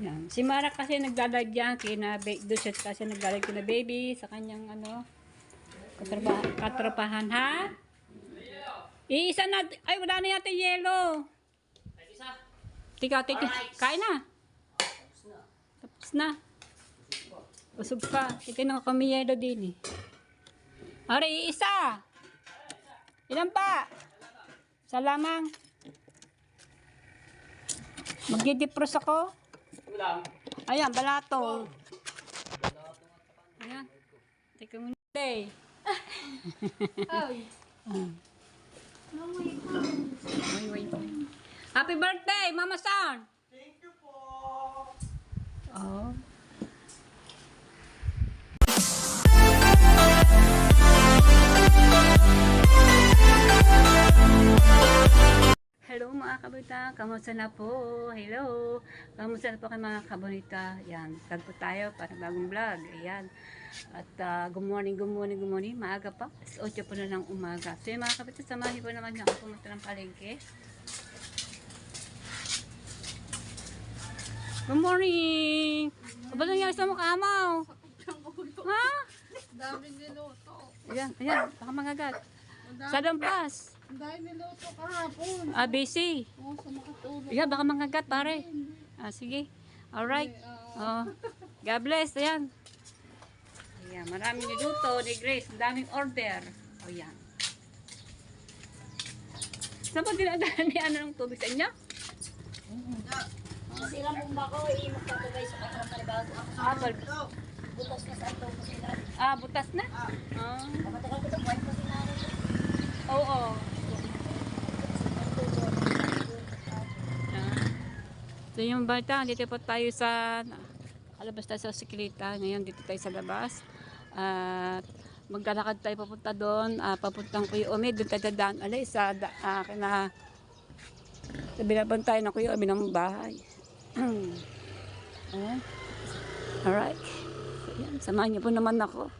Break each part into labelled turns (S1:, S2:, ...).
S1: Yan. Si Mara kasi nagdalag yan, Duset kasi nagdalag kina baby sa kanyang ano, katrapahan, ha? Iisa na, ay wala na yata yelo. Tika, kain na. Tapos na. Busog pa. Itinong kami yelo din eh. Ari, iisa. Ilan pa? Isa lamang. Magdi-defrost ako. Ayan, balatong. Ayan. Teka muna. Wait. Happy birthday, Mama San!
S2: Thank you po!
S1: Oh. Hello mga kabonita, kamusta na po? Hello! Kamusta na po kayo mga kabonita? Yan, vlog po tayo para bagong vlog. Ayan. At good morning. Maaga pa. 8 po na ng umaga. So yung mga kabonita, samahin po naman niyo ako pumunta ng palengke. Good morning! Ano nangyari sa mukha mo? Ha?
S3: Daming niluto.
S1: Ayan, baka magagat. Sa dampas.
S3: Ang dami niluto kahapon.
S1: Busy.
S3: Oo, sa makatulog.
S1: Ayan, baka mangagat pare. Sige. Alright. God bless. Ayan. Ayan, maraming niluto ni Grace. Ang daming order. Ayan. Saan pa dinadaan ni ano ng tubig sa inyo?
S4: Kasi ilang bomba ko, iimok ko guys sa kanyang panibago ako. Butas na sa ito ko sila.
S1: Butas na?
S4: Matagal ko ito, buwan ko sila.
S1: Oo. So yung bata, dito po tayo sa kalabas tayo sa siklita. Ngayon dito tayo sa labas. At maglalakad tayo papunta doon. Papuntang Kuya Ome. Doon tayo dadaan. Alay, sa binaban tayo ng Kuya Ome ng bahay. Alright. So, yan. Samahan niyo po naman ako.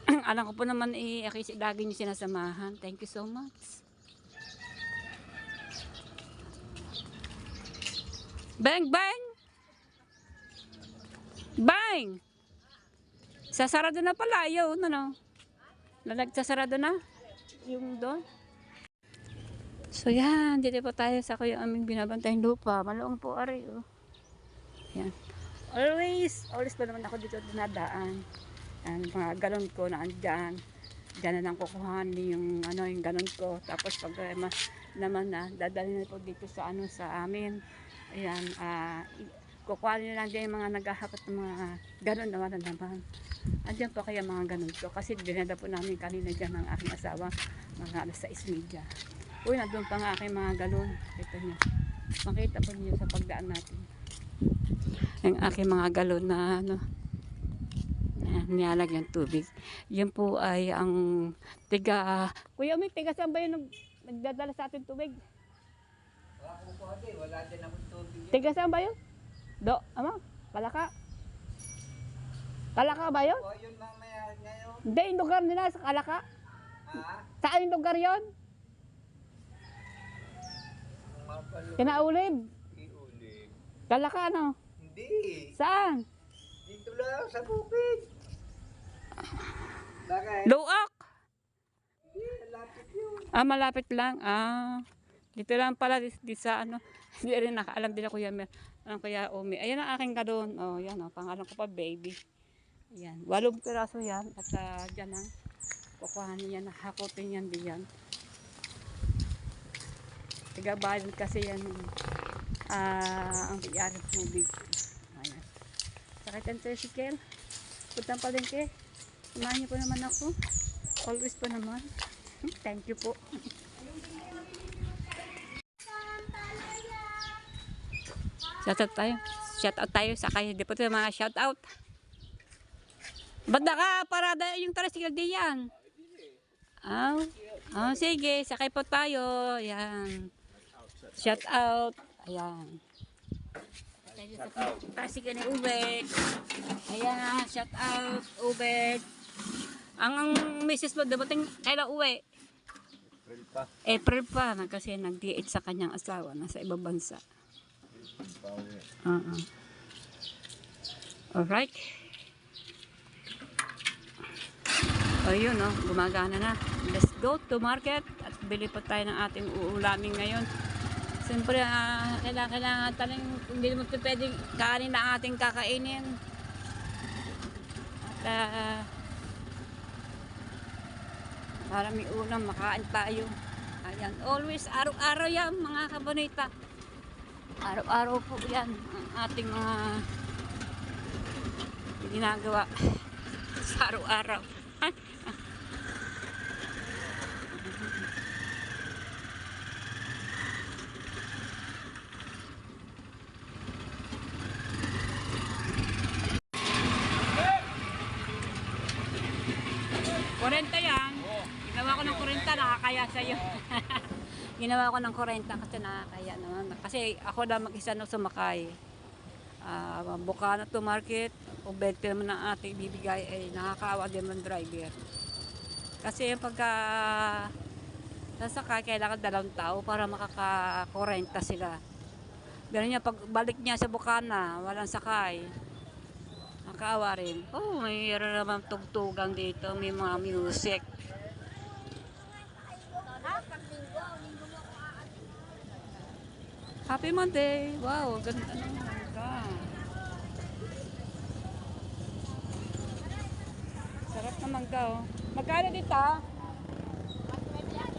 S1: Alam ko po naman lagi niyo sinasamahan. Thank you so much. Bang! Bang! Sasarado na pala. Yun, ano? Sasarado na. Yung doon. So yan, dito po tayo sa kuya aming binabantayang lupa. Maluang po ari, oh. Yan. Always pa naman ako dito dinadaan. Yan, mga galon ko na andyan. Diyan na lang kukuhan yung yung galon ko. Tapos pag naman na, dadalhin na po dito sa sa amin. Ayan, kukuha nyo lang din yung mga naghahakot ng mga galon na wala naman. Andyan po kaya mga galon ko. Kasi dinada po namin kanina dyan ng aking asawa. Mga alas 6:30. Uy, nandun pa nga aking mga galon. Kita nyo. Makita po nyo sa pagdaan natin. Yung aking mga galon na nilalagyan tubig. Yan po ay ang Kuya, may tiga saan ba yun nagdadala sa atin tubig?
S2: Wala din akong tubig.
S1: Tiga saan ba yun? Kalaka? Kalaka ba yun?
S2: Yun mamaya ngayon.
S1: Hindi, yung lugar nila sa Kalaka.
S2: Ha?
S1: Saan yung lugar yun? Kinaulib.
S2: Iulib.
S1: Kalaka ano?
S2: Hindi.
S1: Saan?
S2: Dito lang sa bukid. Bakit?
S1: Luak.
S2: Hindi, lapit yun.
S1: Malapit lang. Dito lang pala di sa Hindi rin nakaalam din ako yan. Kuya Ome. Ayan ang aking galon. Yan pangalan ko pa baby. Ayan. 8 piraso yan. At dyan ang kukuhanin yan. Hakutin yan diyan. Tigabayan kasi yan. Ang biyari tubig. Ayan. Sakit ang tricycle. Puntang palengke. Samahan niyo po naman ako. Always po naman. Thank you po. Shout out tayo sa kayo. Di po ito mga shout out. Ba't parada yung tricycle diyan? Sige. Sakay po tayo. Ayan. Shout out. Ayan. Tricycle ni Ubek. Ayan. Shout out. Ubek. Ang misis mo, dabating kailan uwi? April pa. Kasi nag-DH sa kanyang asawa. Nasa ibang bansa. Alright. Ayun, no, gumagana na. Let's go to market at bili pa tayo ng ating uulamin ngayon. Siyempre, kailangan talang, hindi mo pwedeng kanin na ating kakainin. At, para may ulam, makain tayo. Ayan, always, araw-araw yan, mga kabonita. Araw-araw po yan, ang ating mga ginagawa sa araw-araw. Kurenta yan. Ginawa ko ng kurenta, nakakaya sa'yo. Ginawa ko ng kurenta kasi nakakaya naman. Kasi ako na mag-isa na sumakay. Bukana to market, o 20 naman ang ating bibigay ay nakakaawa din ng driver. Kasi pagka sasakay, kailangan 2 tao para makaka-kurenta sila. Pero niya, pag balik niya sa Bukana, walang sakay. Nakakaawa rin. Oh, mayroon naman tugtugang dito, may mga music. Happy Monday! Wow, ganda naman ka. Sarap naman ka, oh. Magkano dito?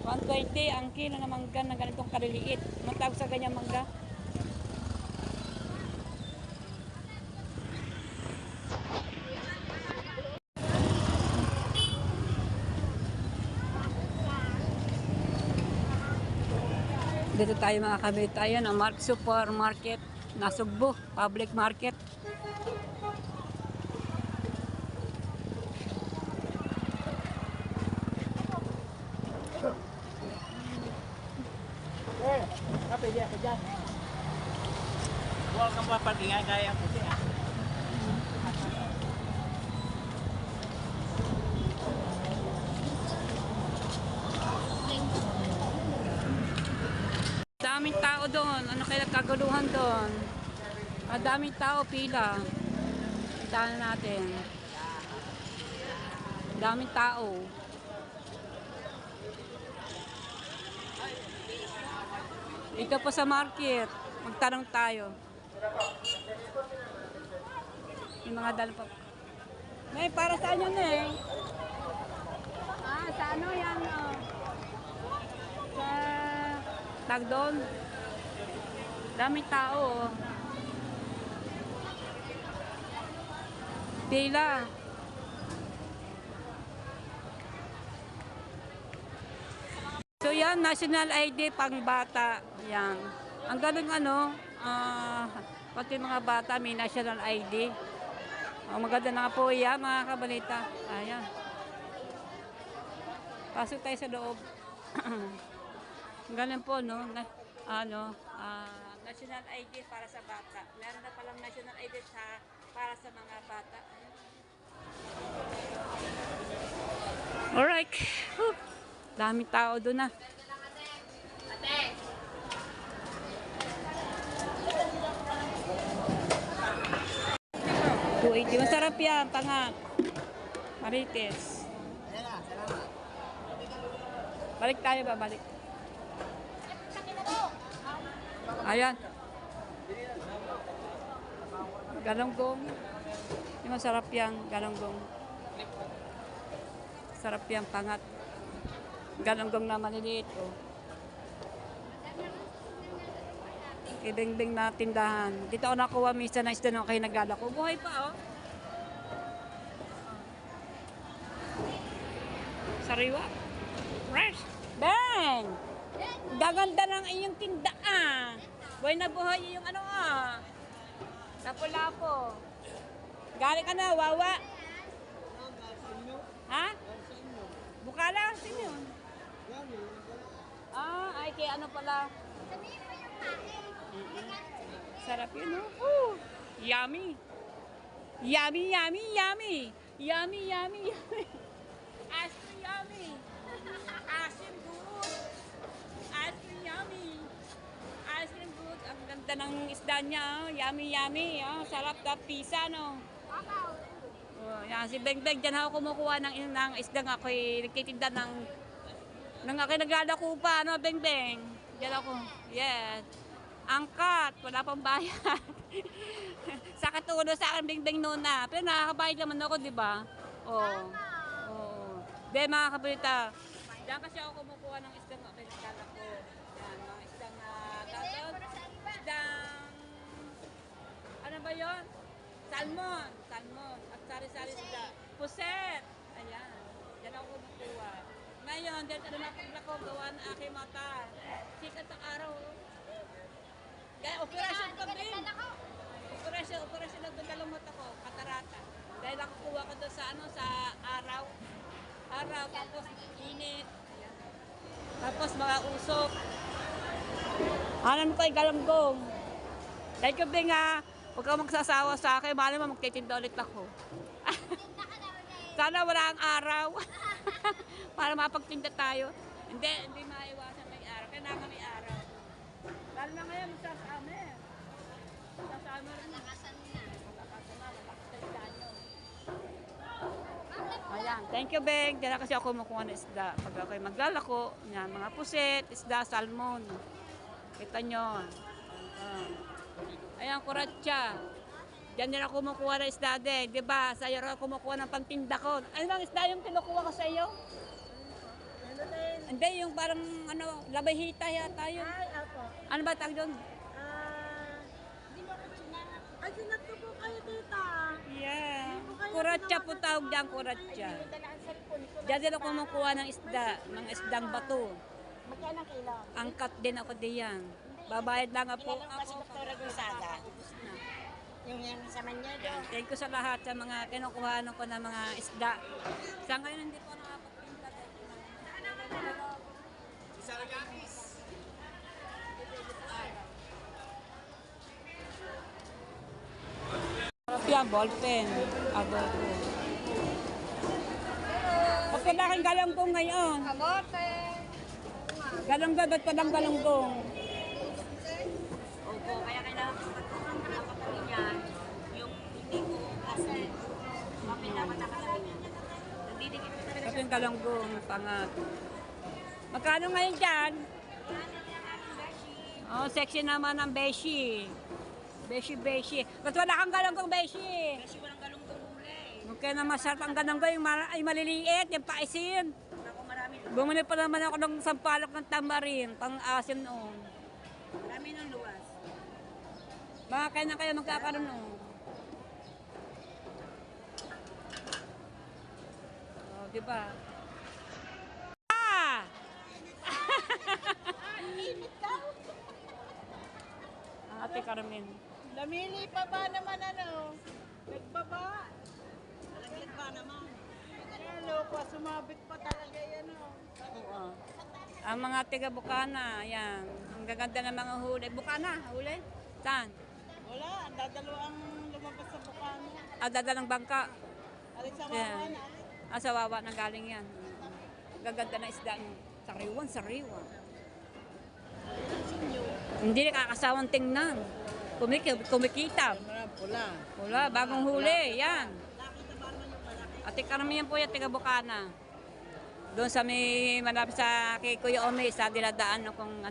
S1: 120 ang kilo na mangga na ganitong kaliliit. Matawag sa ganyang mangga. Dito tayo mga kabitayan, ang Mark Supermarket, Nasugbo, Public Market.
S2: Pwede ako dyan. Huwag kang papatingay kaya ako siya.
S1: Daming tao doon. Ano kaya kaguluhan doon? Daming tao, pila. Puntahan natin. Daming tao. Ito po sa market. Magtanong tayo. Yung mga dala pa. May para saan yun eh? Sa ano yan? Sa tag doon. Daming tao. Pila. So yan, national ID pang bata. Yan. Ang galing ano, pati mga bata may national ID. Maganda na nga po yan mga kabalita. Ayan. Pasok tayo sa loob. Ganun po, no? National ID para sa bata. Meron na palang national ID para sa mga bata. Alright. Daming tao doon na. ate. Masarap yan, tanga. Marites. Balik tayo ba? Balik. Ayan. Galonggong. Yung masarap yan, galonggong. Sarap yan, pangat. Galonggong na maliliit, oh. Ibing-bing na tindahan. Dito ako nakuha misa na isda nung kayo naglalako. Buhay pa, oh. Sariwa. Fresh. Bang! Gaganda ng iyong tinda, ah. Buhay na buhay yung ano, ah. Lapo-lapo. Galing ka na, wawa. Ha? Bukala, sino yun? Ay, kaya ano pala? Sarap yun, oh. Yummy. Yummy, yummy, yummy. Yummy, yummy, yummy. Ice cream yummy. Ice cream good. Ice cream yummy. Ice cream good. Ang ganda ng isda niya, oh. Yummy, yummy. Oh. Sarap na pisa, no? Oh, yan, si Beng Beng, dyan ako kumukuha ng isdang ako'y nagtitinda ng ako'y naglalako pa, ano, Beng Beng? Dyan ako, yes. Angkat, wala pang bayad. Sa katulo sa akin, Beng Beng noon na. Pero nakakabayad naman ako, di ba? Oo. Oo. Di, mga kabalita. Diyan kasi ako kumukuha ng isdang ako'y naglalako. Yan, mga isdang isdang, ano ba yon? Salmon. Salmon. At sari-sari sila. Puset. Ayan. Diyan ako kumukuha. Ngayon, dahil ano na paglako, gawa na aking mata. Sikat ang araw. Kaya operasyon pa din. Operasyon na dalawang mata ko. Katarata. Dahil nakukuha ko doon sa sa araw. Araw, tapos init. Ayan. Tapos mga usok. Anan ko ay galanggong. Dahil ko ba nga, huwag ka magsasawa sa akin, mahal mo magtitinda ulit ako. Sana wala ang araw. Para mapagtinda tayo. Hindi maiwasan may araw. Kailangan may araw. Lalo na ngayon, magsasama eh. Magsasama rin. Malakasan na. Malakasan na. Malakas na yung ayan. Thank you, Beng. Diyan na kasi ako kumukuha ng isda. Pag ako'y maglalako, yan, mga puset, isda, salmon. Kita nyo. Ayan, kuratsa. Diyan din ako kumukuha ng isda din. Diba? Sa iyo ako kumukuha ng pantinda ko. Ano bang isda yung kinukuha ko sa iyo? Hindi, yung parang labahita yata yun.
S4: Ay, ako.
S1: Ano ba tawag doon?
S4: Hindi mo ko sinangat. Ay, sinato po kayo dito.
S1: Yeah. Kuratsa po tawag diyan, kuratsa.
S4: Dalaan sa lipon ko.
S1: Diyan din ako kumukuha ng isda, mga isdang bato.
S4: Magkano ang kilo?
S1: Angkat din ako diyan. Babayad lang po
S4: Ilan lang kasi
S1: ako.
S4: Dr. Gonzaga? Yung yan sa Manyedo.
S1: Thank you sa lahat sa mga kinukuha ko ng mga isda. Sa ngayon hindi po nakapagpinta.
S2: Si Sarah Gangis.
S1: Yan, ballpen. Adobo. Ba't kailangan galanggong ngayon?
S3: Kamote.
S1: Galanggong, ba't palang galanggong?
S4: Opo, kaya kailangan ko matulong ko yan. Yung hindi ko kasi mapindapat na kalamin yan. Nagdidikit ko talaga
S1: Kasi yung galanggong, pangat. Magkano ngayon dyan? Oh, sexy naman ang beshi. Beshi. Ba't wala kang galanggong beshi?
S4: kasi walang galunggong huli.
S1: Kaya na masarap ang galanggong, yung ay maliliit, yung paisin.
S4: Ako marami,
S1: Bumili pa naman ako ng sampalok ng tamarin, pang-asim noon.
S4: marami ng luwas.
S1: Baka kaya na kayo magkakaroon noon. Oh, di ba? Ah! Ate Carmen.
S3: Lamili pa ba naman Nagbaba.
S4: Malaglag ba naman?
S3: Ano pa, sumabit pa talaga yan
S1: Oo. Ang mga tiga Bukana, yan. Ang gaganda ng mga huli. Bukana, huli? Saan?
S3: Wala, ang dadalo ang lumabas sa Bukano.
S1: Dadalang bangka.
S3: Alis sa
S1: Yan. Sa Wawa na galing yan. Ang gaganda na isda niyo. Sariwan. Hindi nakakasawang tingnan. Kumikita.
S3: Pula.
S1: Wala, bagong huli. Yan. Ate Carmen yan po yung tiga Bukana. Doon sa may malapit sa kay Kuya Ome, sa dinadaan kung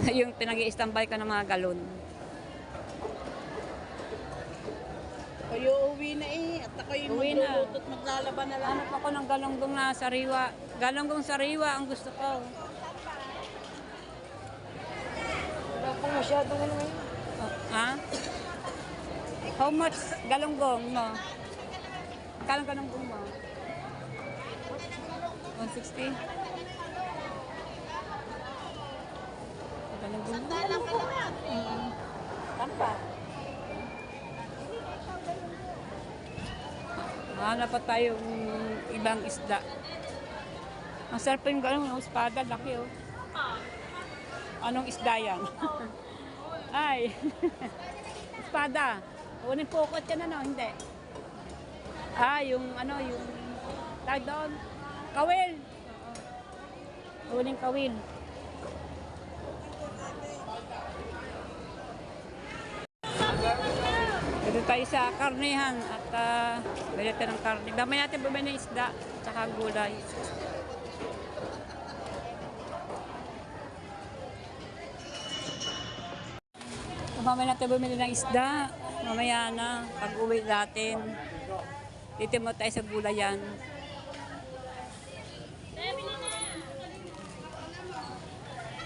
S1: yung pinag-i-standby ka ng mga galon.
S3: Kayo uwi na at ako yung
S1: Uwi na.
S3: magluluto at maglalaban na lang.
S1: Hanap ako ng galonggong na sariwa. Galonggong sariwa ang gusto ko.
S3: Wala po masyadong ngayon.
S1: Ha? How much galonggong mo? Magkano galonggong mo? 160? Galonggong mo?
S3: Tampa.
S1: Hanap pa tayong ibang isda. Ang sarap yung galong, yung espada, laki oh. Anong isda yan? Ay, espada. Unin pokot yan hindi. Yung yung tag doon. Kawil. Uling kawil. Doon tayo sa karnihan at bili tayo ng karne. Mamaya natin bumili ng isda at gulay. Mamaya natin bumili ng isda. Mamaya na, pag uwi natin. Dito mo tayo sa gulayan.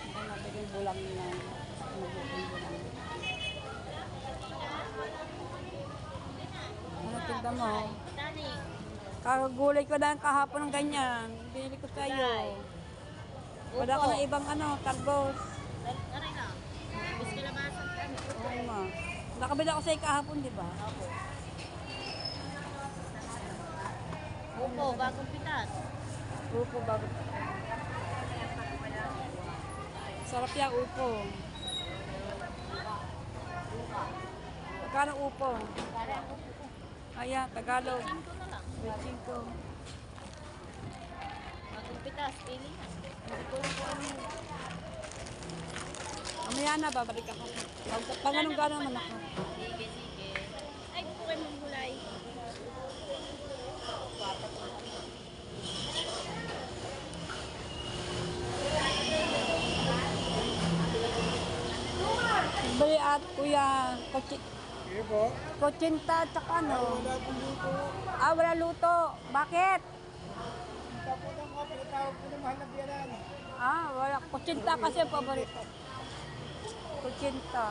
S1: Mabiling bulang na. Ano tignan mo? Kagulay ko lang kahapon ng ganyan. Binili ko sa'yo. Wala ko ng ibang tarbos.
S4: Aray na. Bis kalabasan kami.
S1: Oo nga. Nakabila ko sa'yo kahapon, di ba?
S4: Opo, bagong pitas.
S1: Upo bago. Sarap yan, upo. Magkano upo? Ayan, Tagalog.
S4: 5 na lang.
S1: 25.
S4: Bagong pitas, pili na.
S1: Mamaya na, babalik ako. Pag anong gano'n naman ako.
S4: Sige, sige. Ay, bukay mong gulay.
S1: Bali at kuya,
S2: Sige po.
S1: kotsinta at saka ano.
S2: Wala pong luto.
S1: Wala luto. Bakit?
S2: Tapos lang ako, pinatawag ko ng mahal na biyanan.
S1: Wala. Kotsinta kasi ang paborito. Kotsinta.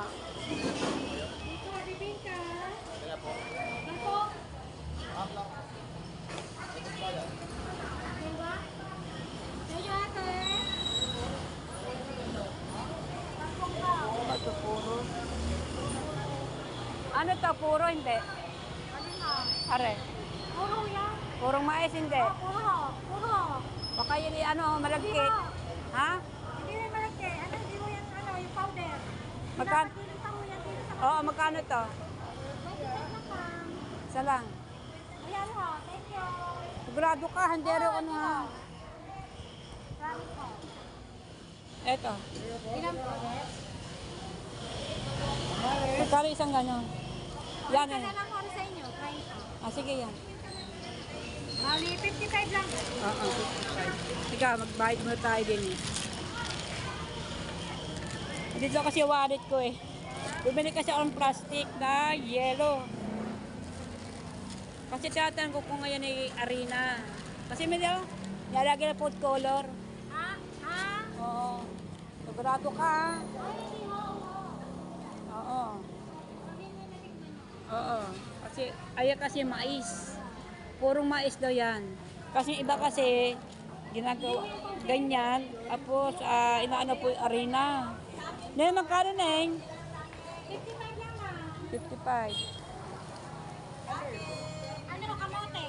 S1: Ito puro. Ano to? Puro hindi? Are.
S3: Puro yan.
S1: Purong mais hindi?
S3: Puro.
S1: Baka yun malagkit. Ha?
S3: Hindi rin malaki. Hindi mo yan, yung powder.
S1: Magkano?
S3: Pinapakilita mo yan dito sa
S1: Oo, magkano to?
S3: 25 na pang.
S1: Isa lang.
S3: Ayan ho, thank you.
S1: Sigurado ka, hindi rin ha.
S3: Promise ho.
S1: Eto.
S3: Ilan po?
S1: Magkano isang gano'n? Yan
S3: Ito
S1: eh.
S3: na lang ko sa inyo, 30.
S1: Sige yan.
S3: Mali, 55 lang.
S1: Oo. Sige, magbayad muna tayo din eh. Dito kasi wallet ko eh. Bumili kasi ako ng plastic na yellow. Kasi tinatanong ko kung ngayon ay arena. Kasi may nalagay na food color.
S3: Ha?
S1: Oo. Sigurado ka. Oo. Oo. Kasi mais. Purong mais daw yan. Kasi iba kasi ginagawa ganyan. Tapos inaano po yung arena. Neng, magkano neng?
S3: 55 lang ha.
S1: 55.
S3: Ano kamote?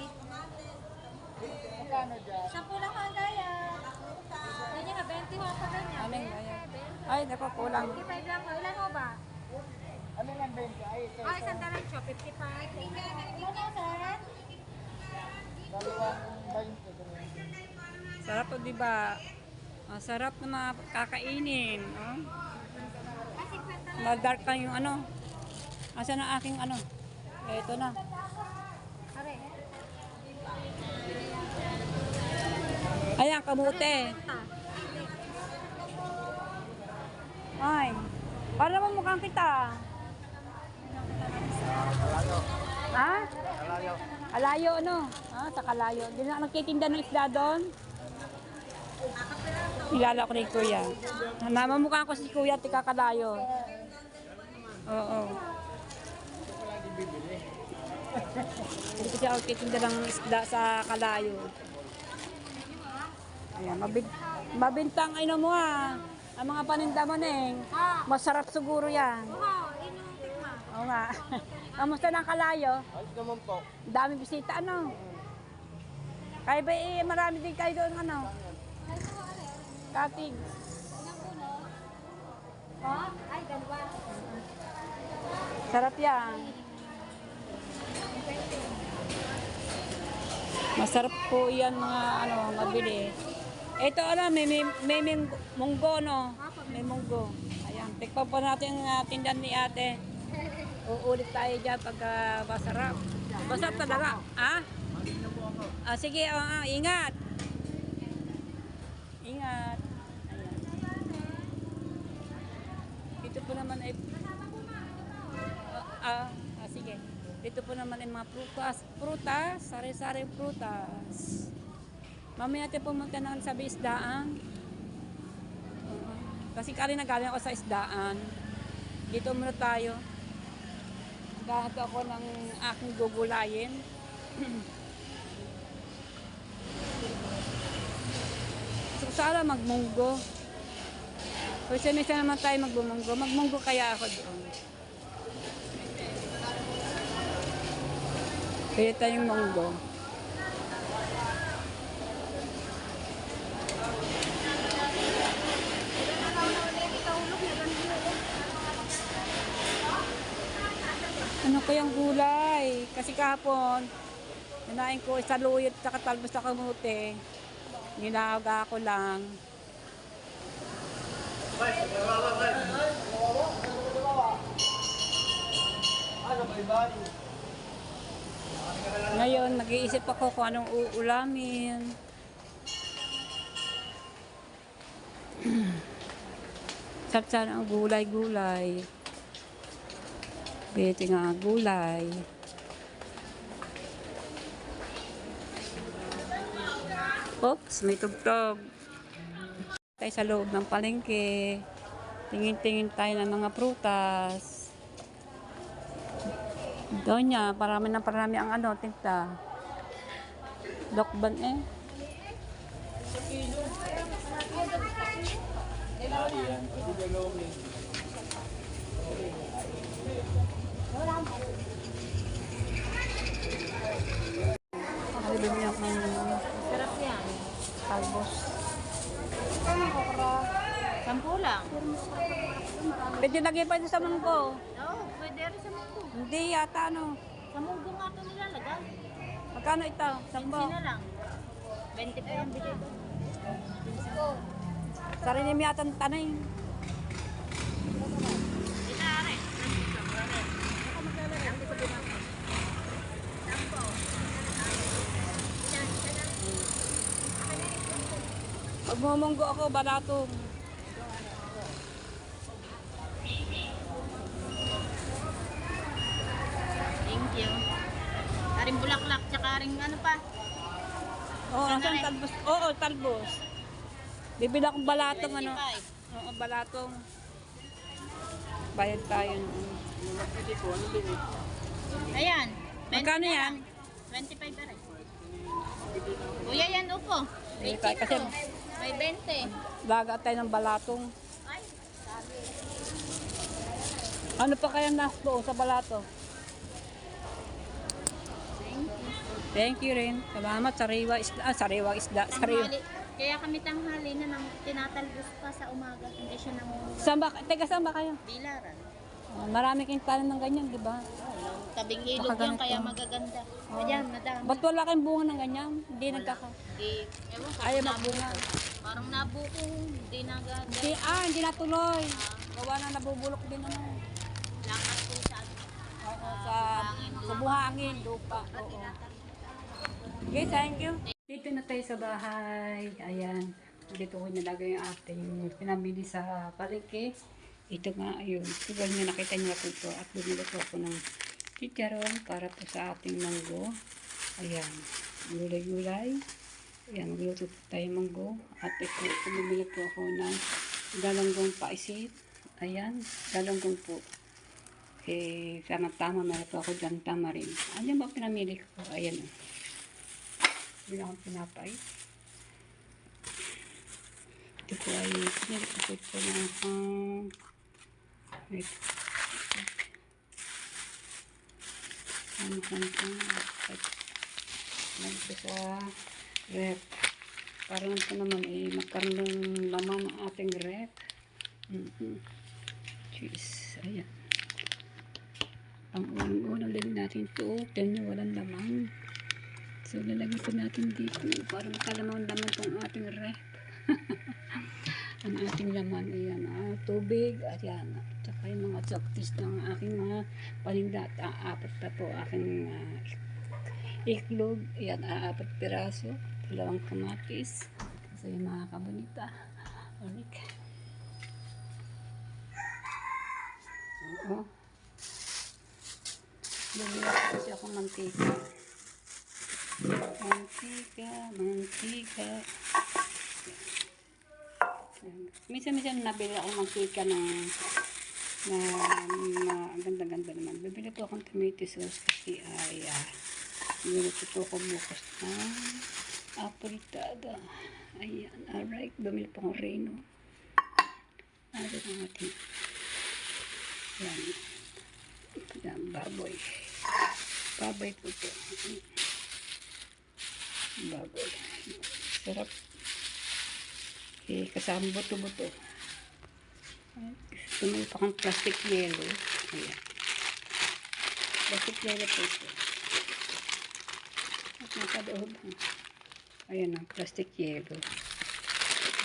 S2: Magkano dyan?
S3: 10 lang ang gaya. Ganyan nga, 20 ho pa ganyan.
S1: Aling gaya. Ay, naku, kulang.
S3: 55 lang ho. Ilan ho ba?
S2: Ano lang 20? Ay, ito.
S3: Ay, isang dalang siya, 55. Ilan ho, sir?
S2: Dalawang 20.
S1: Sarap to, di ba? Sarap na mga kakainin. Oh.
S3: Ay, 50 lang.
S1: Mag-dark ka yung Asan ang aking Ito na.
S3: Are.
S1: Ayan, kamote. Ay. Para naman mukhang kita. Ha?
S2: Kalayo.
S1: Kalayo, sa Kalayo. Hindi na nagtitinda ng isda doon. Kilala ko ni Kuya. Namamukha ko si Kuya, tika Kalayo. Oo. Hindi kasi ako nagtitinda ng isda sa Kalayo. Ayan, mabintang mo ang mga paninda mo, Neng. Masarap siguro yan.
S3: Wow, inyong tikma.
S1: Oo nga. Kamusta ng Kalayo?
S2: Ayos naman po.
S1: Dami bisita, Kaya ba marami din kayo doon, Katig.
S3: Ilang puno? Oh, ay, dalawa.
S1: Sarap yan. Masarap po yan mga mabili. Ito may munggo, May munggo. Ayan, tikpan po natin ang tindahan ni ate. Uulit tayo dyan pagka masarap. Masarap talaga. Ha? Ah, sige, ingat. Ingat. Ayan. Dito po naman ay sige. Dito po naman ay mga prutas, sari-sari prutas. Mamaya natin pumunta ng sa isdaan. Kasi kali na galing ako sa isdaan. Dito muna tayo. Gahanap ako ng aking gugulayin. So, sana magmunggo. Kasi minsan naman tayo magbumunggo. Magmunggo kaya ako doon. Kaya tayong munggo. Ano kayang gulay? Kasi kahapon, nanain ko saluyot sa katalbos sa kamote. Nilaga ko lang. Ngayon, nag-iisip ako kung anong uulamin. Sarap ang gulay-gulay. Pwede nga gulay. Oops, may tugtog. Tayo sa loob ng palengke. Tingin-tingin tayo ng mga prutas. Doon niya, parami ang tinta. Lokban eh. Nakaliban niya akong
S4: Sarap yan.
S1: talbos.
S4: Sampu lang.
S1: Pwede lagay pa ito sa munggo.
S4: Oo, pwede rin sa munggo.
S1: Hindi yata
S4: Sa munggo nga ito nilalagay.
S1: Magkano ito? 10.
S4: 15 na lang. 20 pa yung bigay ko.
S1: Sarili mo yata ang tanay.
S4: Inaari.
S1: Pag bumunggo ako, balatong.
S4: Thank you. Aring bulaklak, tsaka aring ano pa.
S1: Oo, saan talbos? Oo, talbos. Bibila akong balatong
S4: 25.
S1: Oo, balatong. Bayad tayo.
S4: Ayan. 20
S1: Magkano
S4: na
S1: yan?
S4: lang. 25 na rin. Kuya yan, upo.
S1: Eh, kasi
S4: May 20.
S1: laga tayo ng balatong.
S4: Ay, sabi.
S1: Ano pa kaya nasto sa balato? Thank you rin. Salamat. Sariwa isda. Sariwa.
S4: Kaya kami tanghali na nang tinatalbos pa sa umaga. Hindi siya nang
S1: Saan ba kayo?
S4: bilaran.
S1: Marami kayong tanim ng ganyan, di ba?
S4: Oh, tabing ilog
S1: Baka
S4: yan,
S1: ganito.
S4: kaya magaganda. Ayan, madami.
S1: Ba't wala kayong bunga ng ganyan? Hindi nagkaka...
S4: Ewan ko,
S1: Ayaw
S4: kung
S1: magbunga.
S4: parang nabuko, hindi naganda.
S1: Hindi natuloy. Gawa na nabubulok din naman.
S4: Lakas po sa
S1: Oo, sa buhangin, lupa. Oo. Okay, thank you. Dito na tayo sa bahay. Ayan. Dito ko nilagay yung ating pinamili sa palengke. Ito nga, ayun. Tugal nyo, nakita nyo po ito. At bumili ko ako ng chicharon para po sa ating manggo. Ayan. Gulay-gulay. Ayan, magluto po tayo manggo. At ito, bumili po ako ng galanggong paisit. Ayan, galanggong po. Tama-tama, meron po ako dyan tamarin. Ano ba pinamili ko? Ayan o. Hindi akong pinapay. Ito po ay pinili ko po ng wait. Ano ko sa rep. Para lang po naman magkaroon ng laman ng ating rep. Cheese. Ayan. Ang unang-unang lagyan natin ito. Tignan nyo, walang laman. So, lalagyan po natin dito. Para makalamang laman itong ating rep. Ang ating laman. Ayan. Tubig. Ayan. Tsaka Tsaka yung mga chopsticks ng aking mga paninda at aapat na po aking iklog. Yan, aapat piraso. Dalawang kamatis. So yung mga kabunita. Alright. Oo. Bumili kasi ako mantika. Mantika. Minsan nabili ako mantika na ganda-ganda naman. Bibili po akong tomato sauce kasi ay niluto po ako bukas ng apritada. Ayan, alright. Bumili po akong Reno. Ito ang ating yan, baboy. Baboy po ito. Baboy. Sarap. Kasama buto-buto. Tumili pa kang plastic yellow. Ayan. Plastic yellow po ito. At nakadoob. Ayan ang plastic yellow.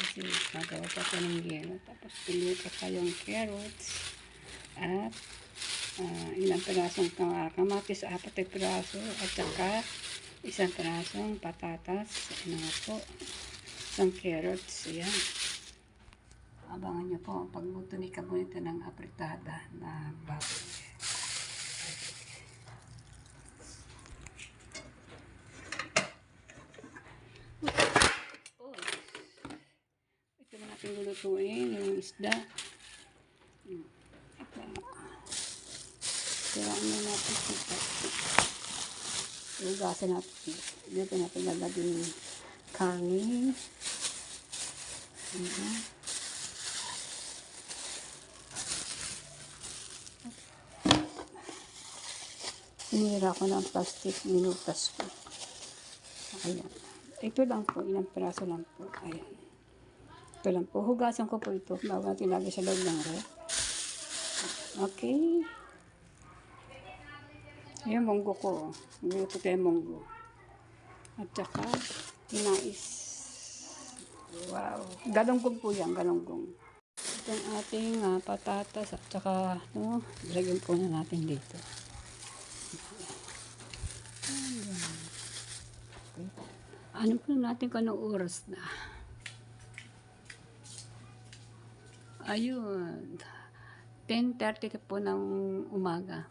S1: Kasi magawa pa ito ng yellow. Tapos tumili pa tayong carrots. At ilang pirasong kamatis, 4 na piraso. At saka isang pirasong patatas. Ano nga po. Isang carrots, ayan. Abangan nyo po ang pagluto ni Kabunita ng apritada na baboy. Oh. Ito na natin lulutuin, yung isda. Siraan na natin ito. Ugasan natin. Dito natin lalagyan yung kanin. Sinira ko ng plastic, minutas ko. Ayan. Ito lang po, ilang piraso lang po. Ayan. Ito lang po. Hugasan ko po ito bago natin lagay sa loob ng ref. Okay. Ayan, munggo ko. Niluto ko yung munggo. At saka, tinais. Wow. Galunggong po yan, galunggong. Ito ang ating patatas at saka, ilagyan po na natin dito. Ano po natin kung anong oras na? Ayun. 10:30 na po ng umaga.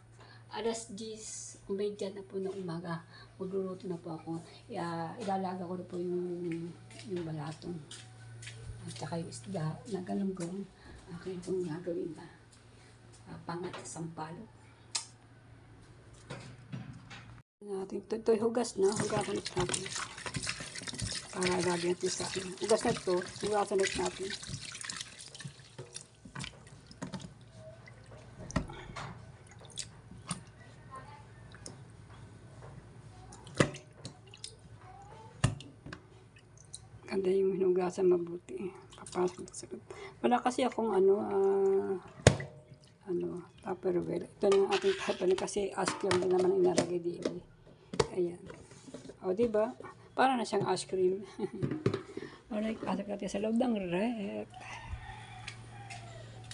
S1: Alas 10:30 na po ng umaga. Magluluto na po ako. Ilalaga ko na po yung balatong. At saka yung isda na galunggong. Akin pong gagawin na. Pangat sa sampalo. Ito hugas na. Hugasan ulit natin. Para lagyan natin sa akin. Hugas na ito. Hugasan ulit natin. Ganda yung hinugasan mabuti. Papasok sa loob. Wala kasi akong Tupperware. Ito na yung ating Tupperware kasi ice cream din naman inaragay din. Ayan. O, diba? Para na siyang ice cream. Alright, pasok natin sa loob ng rep.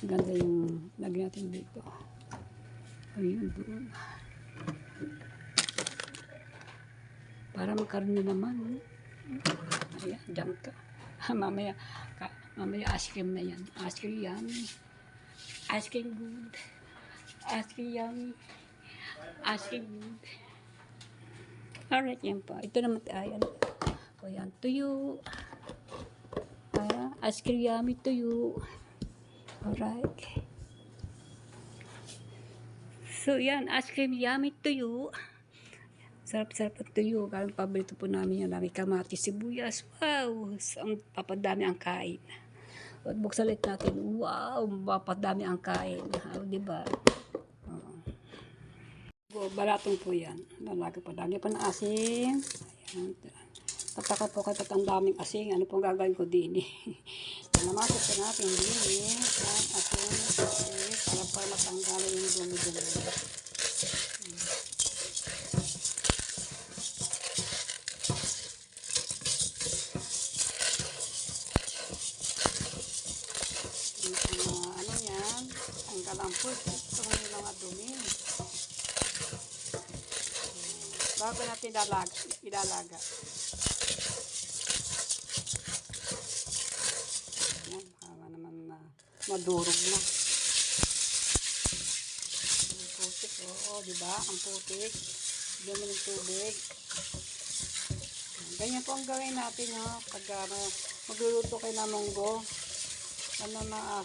S1: Ganda yung lagyan natin dito. Ayun, doon. Para magkaroon na naman. Ayan, jump ka. mamaya ice cream na yan. Ice cream yummy. Ice cream good. Ice cream yummy. Ice cream good. Alright, yan po. Ito naman tayo. O yan, tuyo. Ice cream yummy tuyo. Alright. So, yan. Ice cream yummy tuyo. Sarap-sarap ang tuyo. Kalang paborito po namin yan. May kamatis, sibuyas. Wow! Ang papadami ang kain. At buksan ulit natin. Wow! Papadami ang kain. Diba? Balatong po yan. Lalagay po. Lagi po ng asin. Ayan. Tataka po kayo ang daming asin. Ano pong gagawin ko din eh. Namasak po natin din ang asin. Para po matanggalan yung dumi-dumi. Ang kalampos Bago natin ilalaga. Yan, baka naman na madurog na. Ang putik, oo, diba? Ang putik. Bigyan mo ng tubig. Ganyan po ang gawin natin, ha? Pag magluluto kayo ng munggo.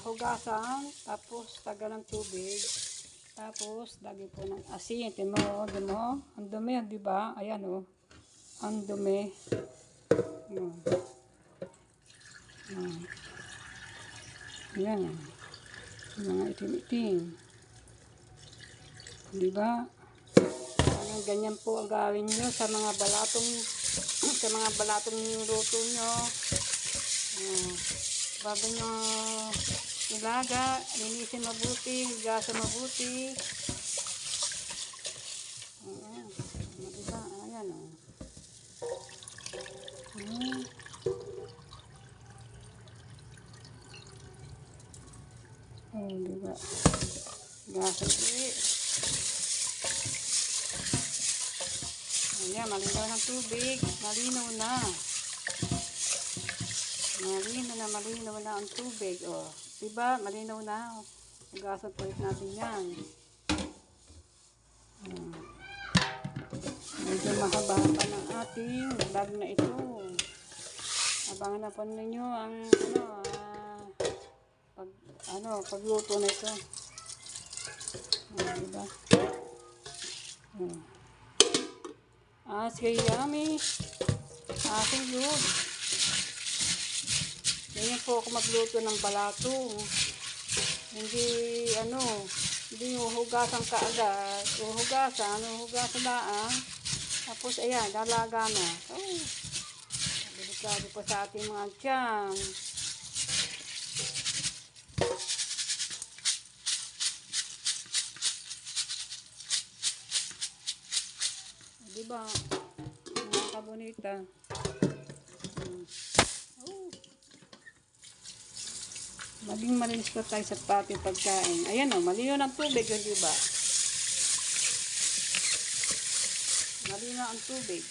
S1: Hugasan, tapos taga ng tubig. Tapos, lagi po ng asin. Tingnan mo, ang dumi, di ba? Ayan, oh. Ang dumi. Ayan. Mga itim-itim. Di ba? Ganyan po ang gawin nyo sa mga balatong niluto nyo. Bago nyo ilaga, linisin mabuti, hugasan mabuti. Ayan. Diba? Ayan, o. Diba? Hugasan ulit. Ayan, malinaw ng tubig. Malinaw na. Malinaw na ang tubig. O, diba? Malinaw na. Hugasan po natin yan. Medyo mahaba-haba ng ating vlog na ito. Abangan na po ninyo ang pagluto na ito. Diba? Sige, yummy. Aking good. Ganyan po ako magluto ng balatong. Hindi huhugasan kaagad. Huhugasan laang. Tapos, ayan, dalaga na. Delikado pa sa ating mga tiyan. Diba? Mga kabonita. Maging malinis pa tayo sa pati pagkain. Ayan, o, malinaw ng tubig, diba? Malinaw ang tubig.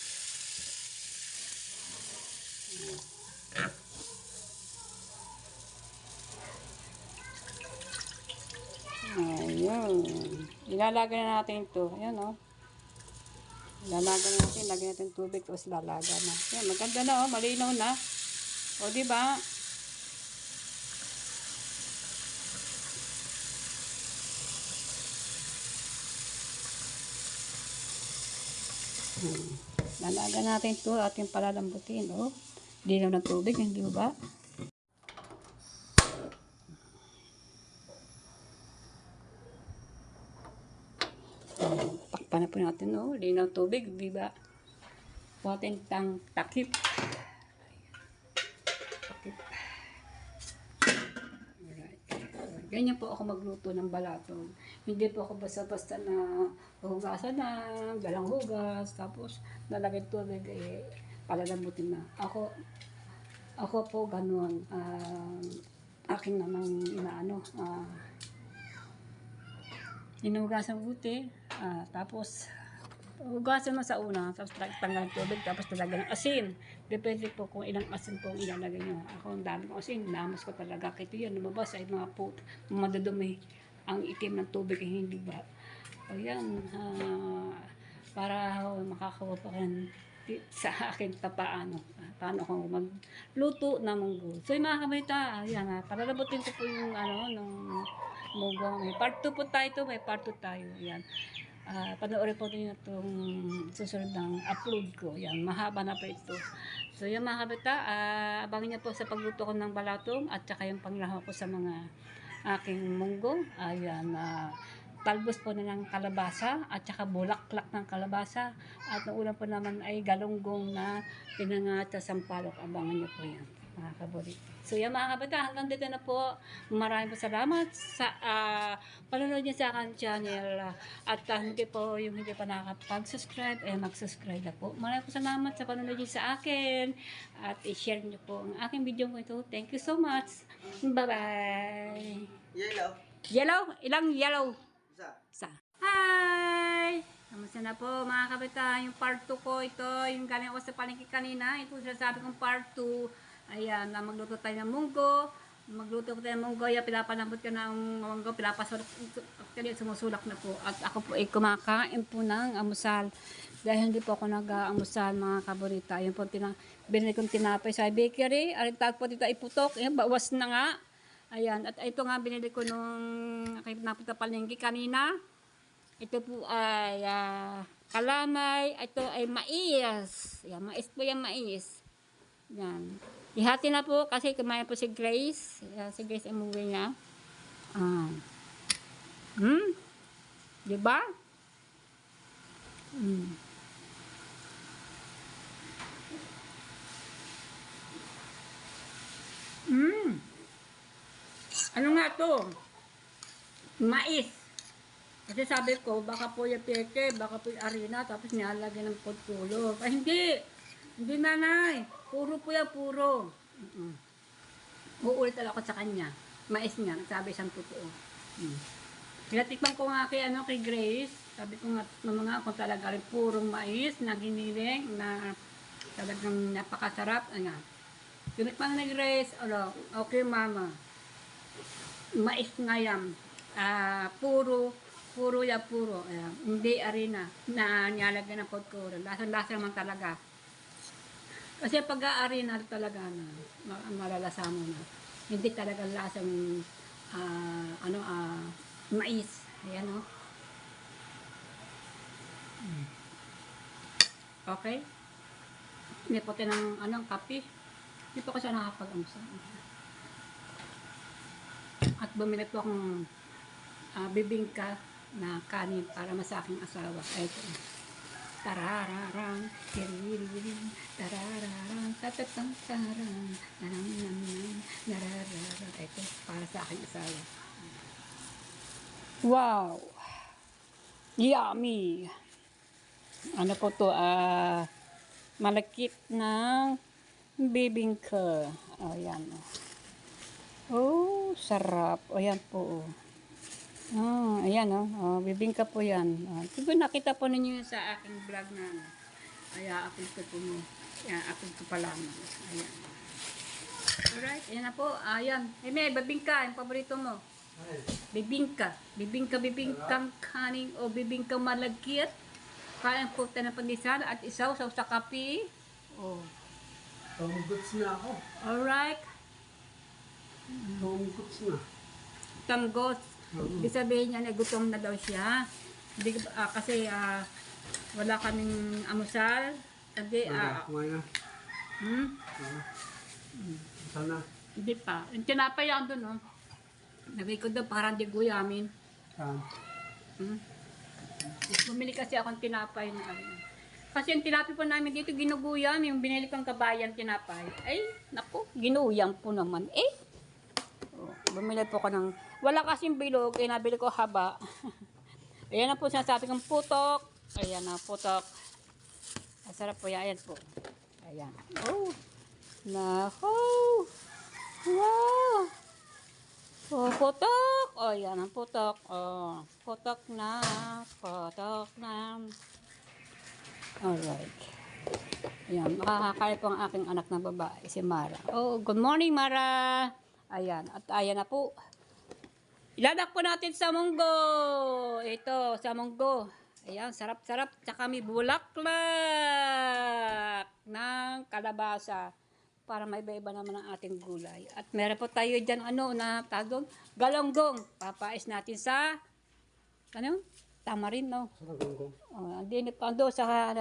S1: Ayan. Ilalaga na natin ito. Ayan, o. Ilalaga na natin. Lagyan natin tubig. Tapos lalaga na. Ayan, maganda na, o. Malinaw na. O, diba? Lalaga natin ito. Ating palalambutin, o. Linaw ng tubig. Hindi ba? Takpan na po natin, no? Linaw tubig, di ba? Puwatin takip. Alright. Ganyan po ako magluto ng balatong. Hindi po ako basta-basta na hugasan na, galang hugas, tapos nalagay tubig, palalambutin na. Ako po ganun. Aking namang inuhugasan buti. Tapos hugasan mo sa una, tapos tanggal ng tubig, tapos talagay ng asin. Depende po kung ilang asin po ang ilalagay nyo. Ako ang dami kong asin, namas ko talaga. Kaya yan, lumabas ay mga madudumi ang itim ng tubig, hindi ba? O yan, para makakawa pa kan sa akin paano ako magluto ng munggo. So yung mga kabalita, ayan, palalabutin ko po yung ng munggo. May part 2 po tayo, may part 2 tayo. Ayan. Panoorin po niyo itong susunod ng upload ko. Yan, mahaba na po ito. So yan mga kabata, abangan niyo po sa pagluto ko ng balatong at saka yung panglaho ko sa mga aking munggo. Ayan, talbos po na ng kalabasa at saka bulaklak ng kalabasa. At ang ulam po naman ay galunggong na pinangata sa sampalok. Abangan niyo po yan, mga kabulit. So yan mga kabata, hanggang dito na po. Maraming salamat sa panonood niyo sa aking channel. At hindi pa nakakapag-subscribe, mag-subscribe na po. Maraming salamat sa panonood niyo sa akin. At i-share niyo po ang aking video ko ito. Thank you so much. Bye-bye.
S2: Yellow.
S1: Yellow? Ilang yellow?
S2: Isa.
S1: Sa. Hi! Kamusta na po mga kapitan, yung part 2 ko, ito, yung galing ako sa palengke kanina, ito sinasabi kong part 2, ayan, na magluto tayo ng munggo, magluto tayo ng munggo, yan, pinapalambot ka ng munggo, pinapasulak, actually, sumusulak na po, at ako po ay kumakain po ng amusal, dahil hindi po ako nag-aamusal mga kaborita, yun po, binili kong tinapay sa bakery, ang tag po dito ay putok, yan, bawas na nga, ayan, at ito nga binili ko nung napunta palengke kanina. Ito po ay kalamay. Ito ay mais. Yan, mais po yung mais. Yan. Ihati na po kasi kumain po si Grace. Yan, si Grace ang umuwi niya. Diba? Ano nga to? Mais. Kasi sabi ko, baka po yung peke, baka po yung arena, tapos nilalagyan ng potulog. Ay, hindi. Hindi, nanay. Puro po yan, puro. Uulit ako sa kanya. Mais niya, sabi siyang totoo. Pinatikman ko nga kay Grace. Sabi ko nga, mga kung talaga rin purong mais na giniling, na talagang napakasarap. Ano, tinikman ni Grace, okay mama. Mais nga yan. Puro ya puro. Ayan. Hindi arena na nilalagyan ng podkuro. Lasa naman talaga. Kasi pag-arena talaga na malalasa mo na. Hindi talaga lasang mais. Ayan o. Okay? Hindi po ng kape. Hindi po kasi nakapag-amsa. At bumili po akong bibingka na kanin para sa aking asawa. Ito. Tarararang, kiririring, tarararang, tatatang, tarang, nanang, narararang. Ito, para sa aking asawa. Wow! Yummy! Ano po to? Malakit ng bibingka. Ayan. Oh, sarap. Ayan po. Ayan bibingka po yan. Siguro nakita po ninyo yun sa aking vlog na upload ko po mo. Upload ko pa lamang. Ayan. Alright, ayan na po. Ayan. May bibingka, yung paborito mo. Bibingka. Bibingkang kaning o bibingkang malagkit. Kain po tayo ng pandisan at isaw sa kape.
S2: Tungguts na ako.
S1: Alright.
S2: Tungguts na.
S1: Tanggos. Ibig sabihin niya na gutom na daw siya. Hindi, kasi wala kaming amusal. Hindi,
S2: kumain na. Sana.
S1: Hindi pa. Yung tinapay lang doon, Nagay ko daw parang di guyamin. Bumili kasi akong tinapay na Kasi yung tinapay po namin dito, ginuguyam. Yung binili kong kabayan tinapay. Ay, naku, ginuyam po naman. Bumili po ko ng... Wala kasing bilog, nabili ko haba. Ayan na po sinasabi kong putok. Ayan na, putok. Masarap po yan. Ayan po. Ayan. Oh. Nako. Wow. Putok. Ayan ang putok. Putok na. Putok na. Alright. Ayan. Makakakain po ang aking anak na babae, si Mara. Good morning, Mara. Ayan. At ayan na po. Iladak po natin sa munggo. Ito, sa munggo. Ayan, sarap-sarap. Tsaka may bulaklak ng kalabasa para may iba-iba naman ang ating gulay. At meron po tayo dyan, na tagong galonggong. Papais natin sa, tamarin, no?
S2: Sa galonggong.
S1: Hindi pa doon sa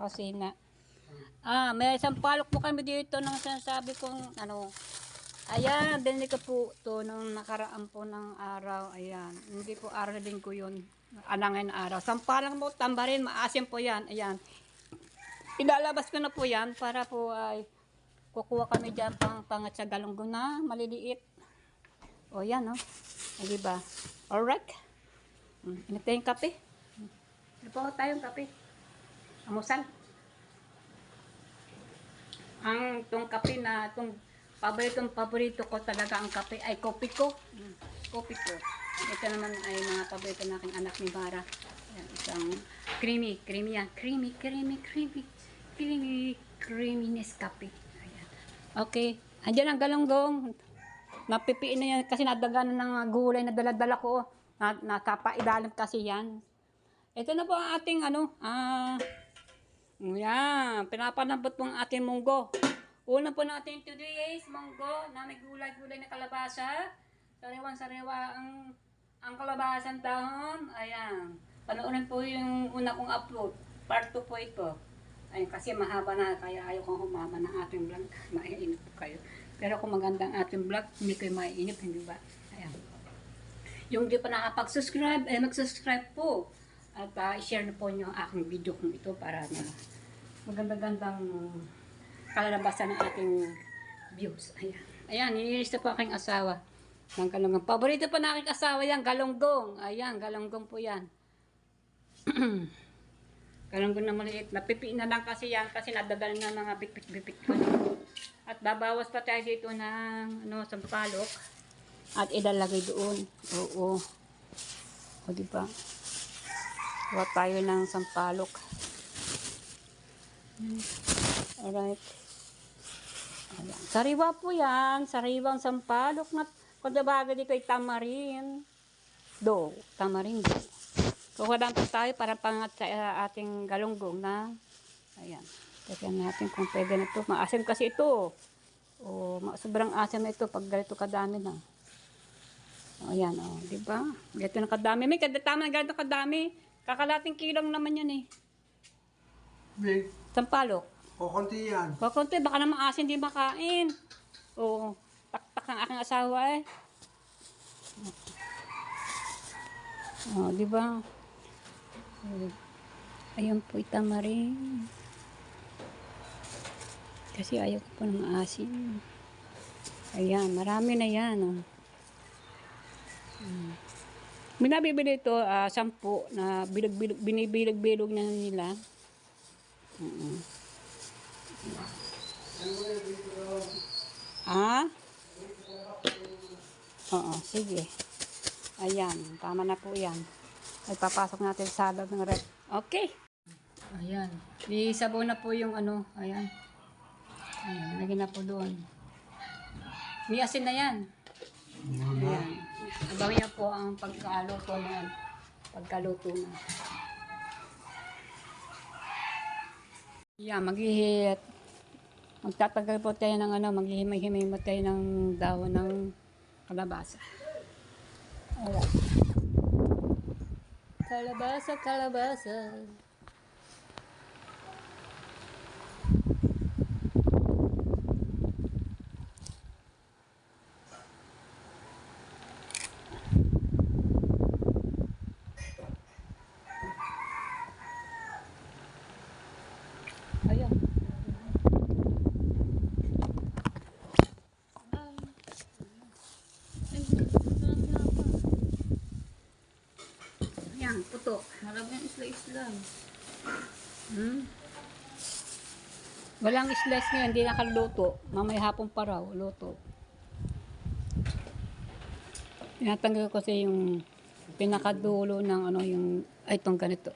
S1: kusina. May isang palok po kami dito ng sinasabi kong, ayan, binili ko po ito nung nakaraan po ng araw. Ayan, hindi po araw din ko yun. Anangin araw. Sampalang po, tambarin, maasim po yan. Ayan. Ilalabas ko na po yan para po ay kukuha kami dyan pangat sa galunggong na maliliit. Yan, diba? Alright. Init tayong kape. Ano po tayong kape? Amusan. Itong kape na, paborito ko talaga ang kape ay kopi ko. Kopi ko. Ito naman ay mga paborito ng aking anak ni Mara. Ayan, isang creamy yan. Creamy Nescafe. Ayan. Okay. Andiyan ang galonggong. Napipiin na yan kasi nadaganan ng gulay na dala-dala ko. Nakapailalim kasi yan. Ito na po ang ating yan, pinapanabot po ang ating munggo. Una po natin today's munggo na may gulay-gulay na kalabasa. Sariwang-sariwa ang kalabasan dahon. Ayan. Panoorin po yung una kong upload. Part 2 po ito. Ayun, kasi mahaba na, kaya ayaw kong humaba ng ating vlog. Maiinip po kayo. Pero kung maganda ang ating vlog, hindi kayo maiinip, hindi ba? Ayan. Yung di pa nakapag-subscribe, mag-subscribe po. At i-share na po nyo ang aking video kung ito para na maganda-gandang kalalabasan ng ating views. Ayan. Ayan, nililista po aking asawa ng galonggong. Paborito po na aking asawa yan, galonggong. Ayan, galonggong po yan. Galonggong na maliit. Napipiin na lang kasi yan kasi nadadala ng mga bipit-bipit ko. At babawas pa tayo dito ng sampalok at ilalagay doon. Oo. O diba? Huwa tayo ng sampalok. Alright. Ayan. Sariwa po yan. Sariwang sampalok na kung dabaga dito ay tamarin. Tamarin do. Kukulang po tayo para pangat sa ating galonggong na. Ayan. Tignan natin kung pwede na ito. Maasim kasi ito. O, sobrang asim na ito pag ganito kadami na. O, ayan. O, diba? Ganito na kadami. May tama na ganito kadami. Kakalating kilong naman yan eh.
S2: Big.
S1: Sampalok.
S2: Kukunti yan.
S1: Kukunti, baka naman asin di makain. Oo. Tak-tak ng aking asawa eh. O, diba? Ayun po itamarin. Kasi ayaw ko po ng asin. Ayan, marami na yan. Oh. May nabibili ito, 10 na binibilog-bilog na nila. Oo, sige. Ayan, tama na po yan. Ay, papasok natin sa loob ng rep. Okay. Ayan. Isabaw na po yung ayan. Ayan, lagyan na po doon. May asin na yan. Ayan. Abangan niya po ang pagkaluto na. Pagkaluto na. Ayan, maghihit. Magtatagal po tayo ng maghihimay-himay mo tayo ng dahon ng kalabasa. Ayan. Kalabasa. Ayan. Ayan, puto. Maraming slice lang. Walang slice ngayon, hindi nakaluto. Mamaya hapon pa raw, luto. Tinatanggal ko kasi yung pinakadulo ng itong ganito.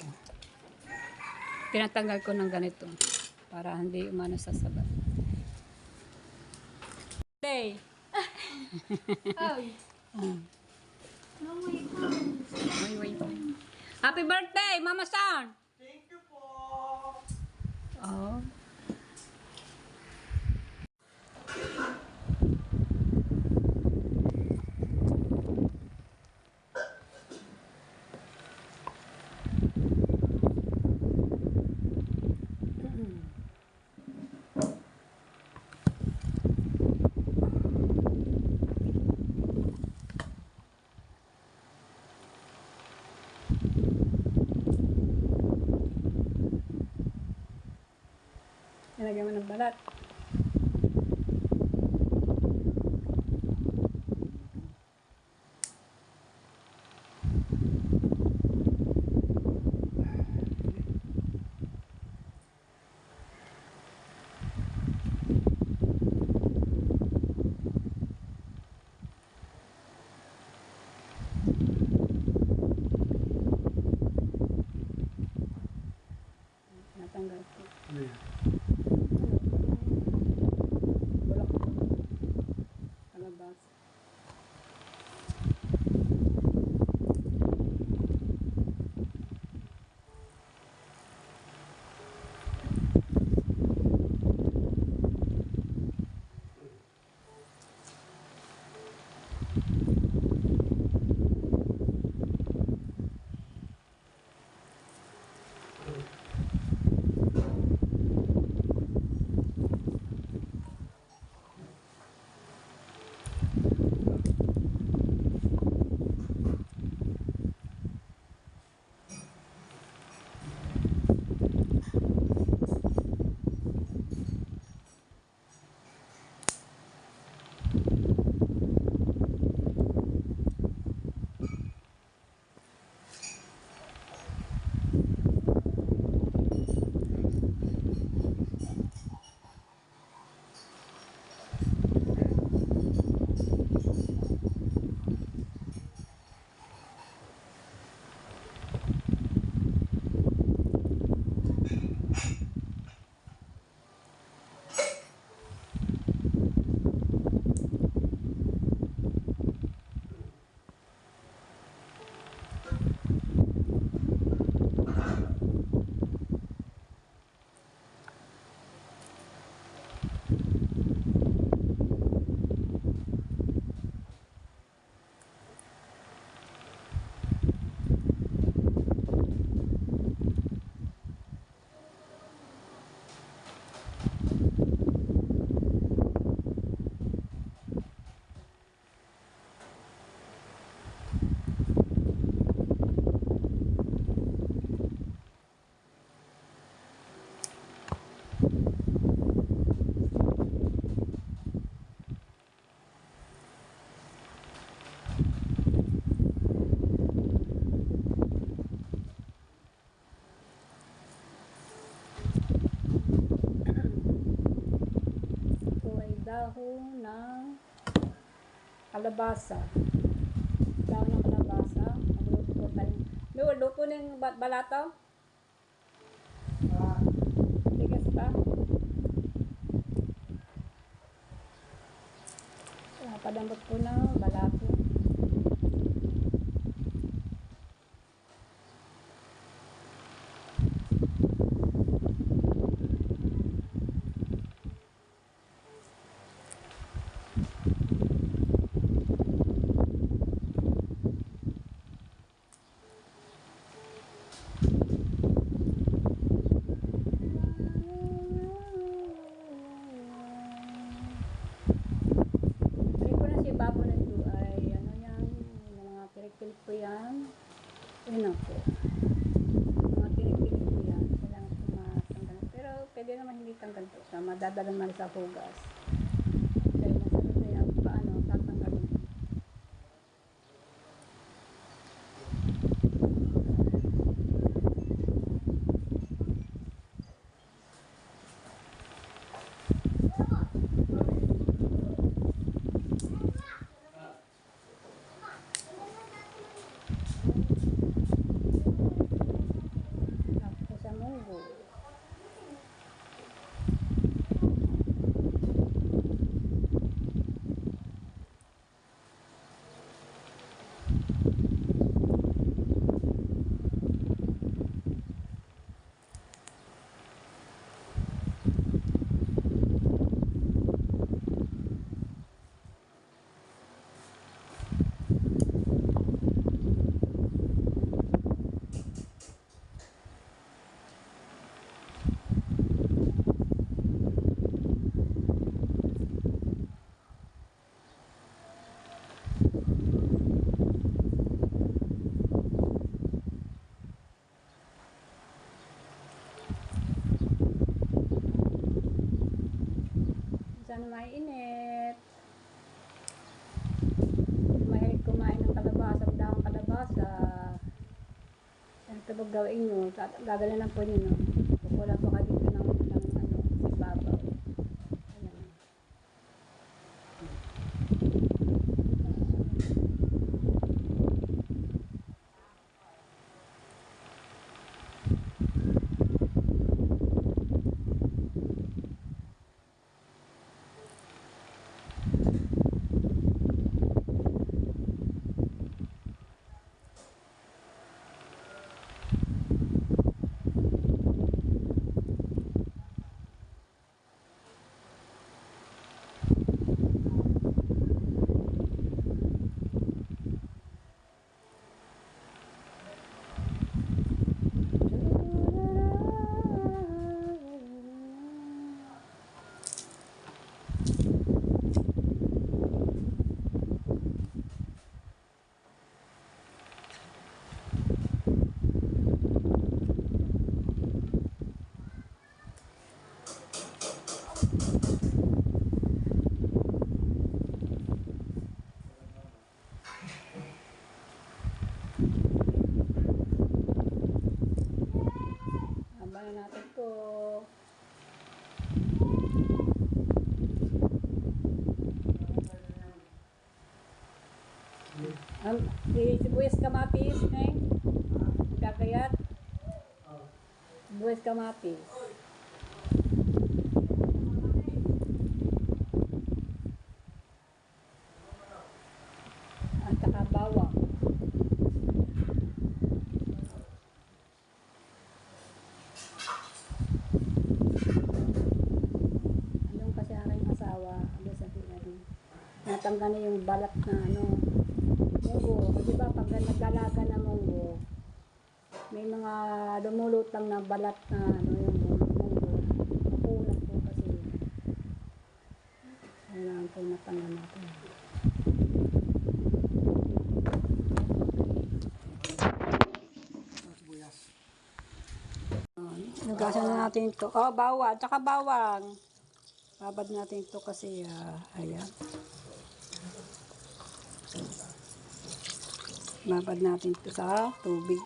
S1: Tinatanggal ko ng ganito para hindi umano sa sabat. Hey! Wait. Happy birthday, Mama San!
S2: Thank you po.
S1: Oh. Nilagyan mo ng balat. kalabasa. Daw ng kalabasa. Magluto po tayo. Luto ng balato?
S2: Ah,
S1: Tigas pa? Padambot po ng balato. Try ko na si Babo na ito ay ano yan, yung mga pirik-pirik po yan. Yun na po. Mga pirik-pirik po yan. Kailangan po matanggal. Pero pwede naman hindi tanggal po. Sa madadala naman sa hugas. Kaya nasagot na yan paano tatanggalin. Tapos sa munggo. Sana mainit. Mahilig kumain ng kalabasa, dahong kalabasa. Ano ito pag gawin nyo? Gagawin lang po nyo, no? Kukulang po kayo dito ng ano, ibabaw. Ayan. Abangan natin po. Sibuyas kamatis, eh? Kakayat? Sibuyas kamatis. At saka bawang. Anong kasi aking asawa, ano sabi na rin, natanggal na yung balat na ano, munggo. Di ba pag nagdalaga na munggo, may mga lumulutang na balat na ano yung munggo. Makunat po kasi. Kailangan po natanggal natin.
S2: sibuyas.
S1: Nugasan na natin ito. Oh, bawang. Tsaka bawang. Babad natin ito kasi, ayan. Babad natin ito sa tubig.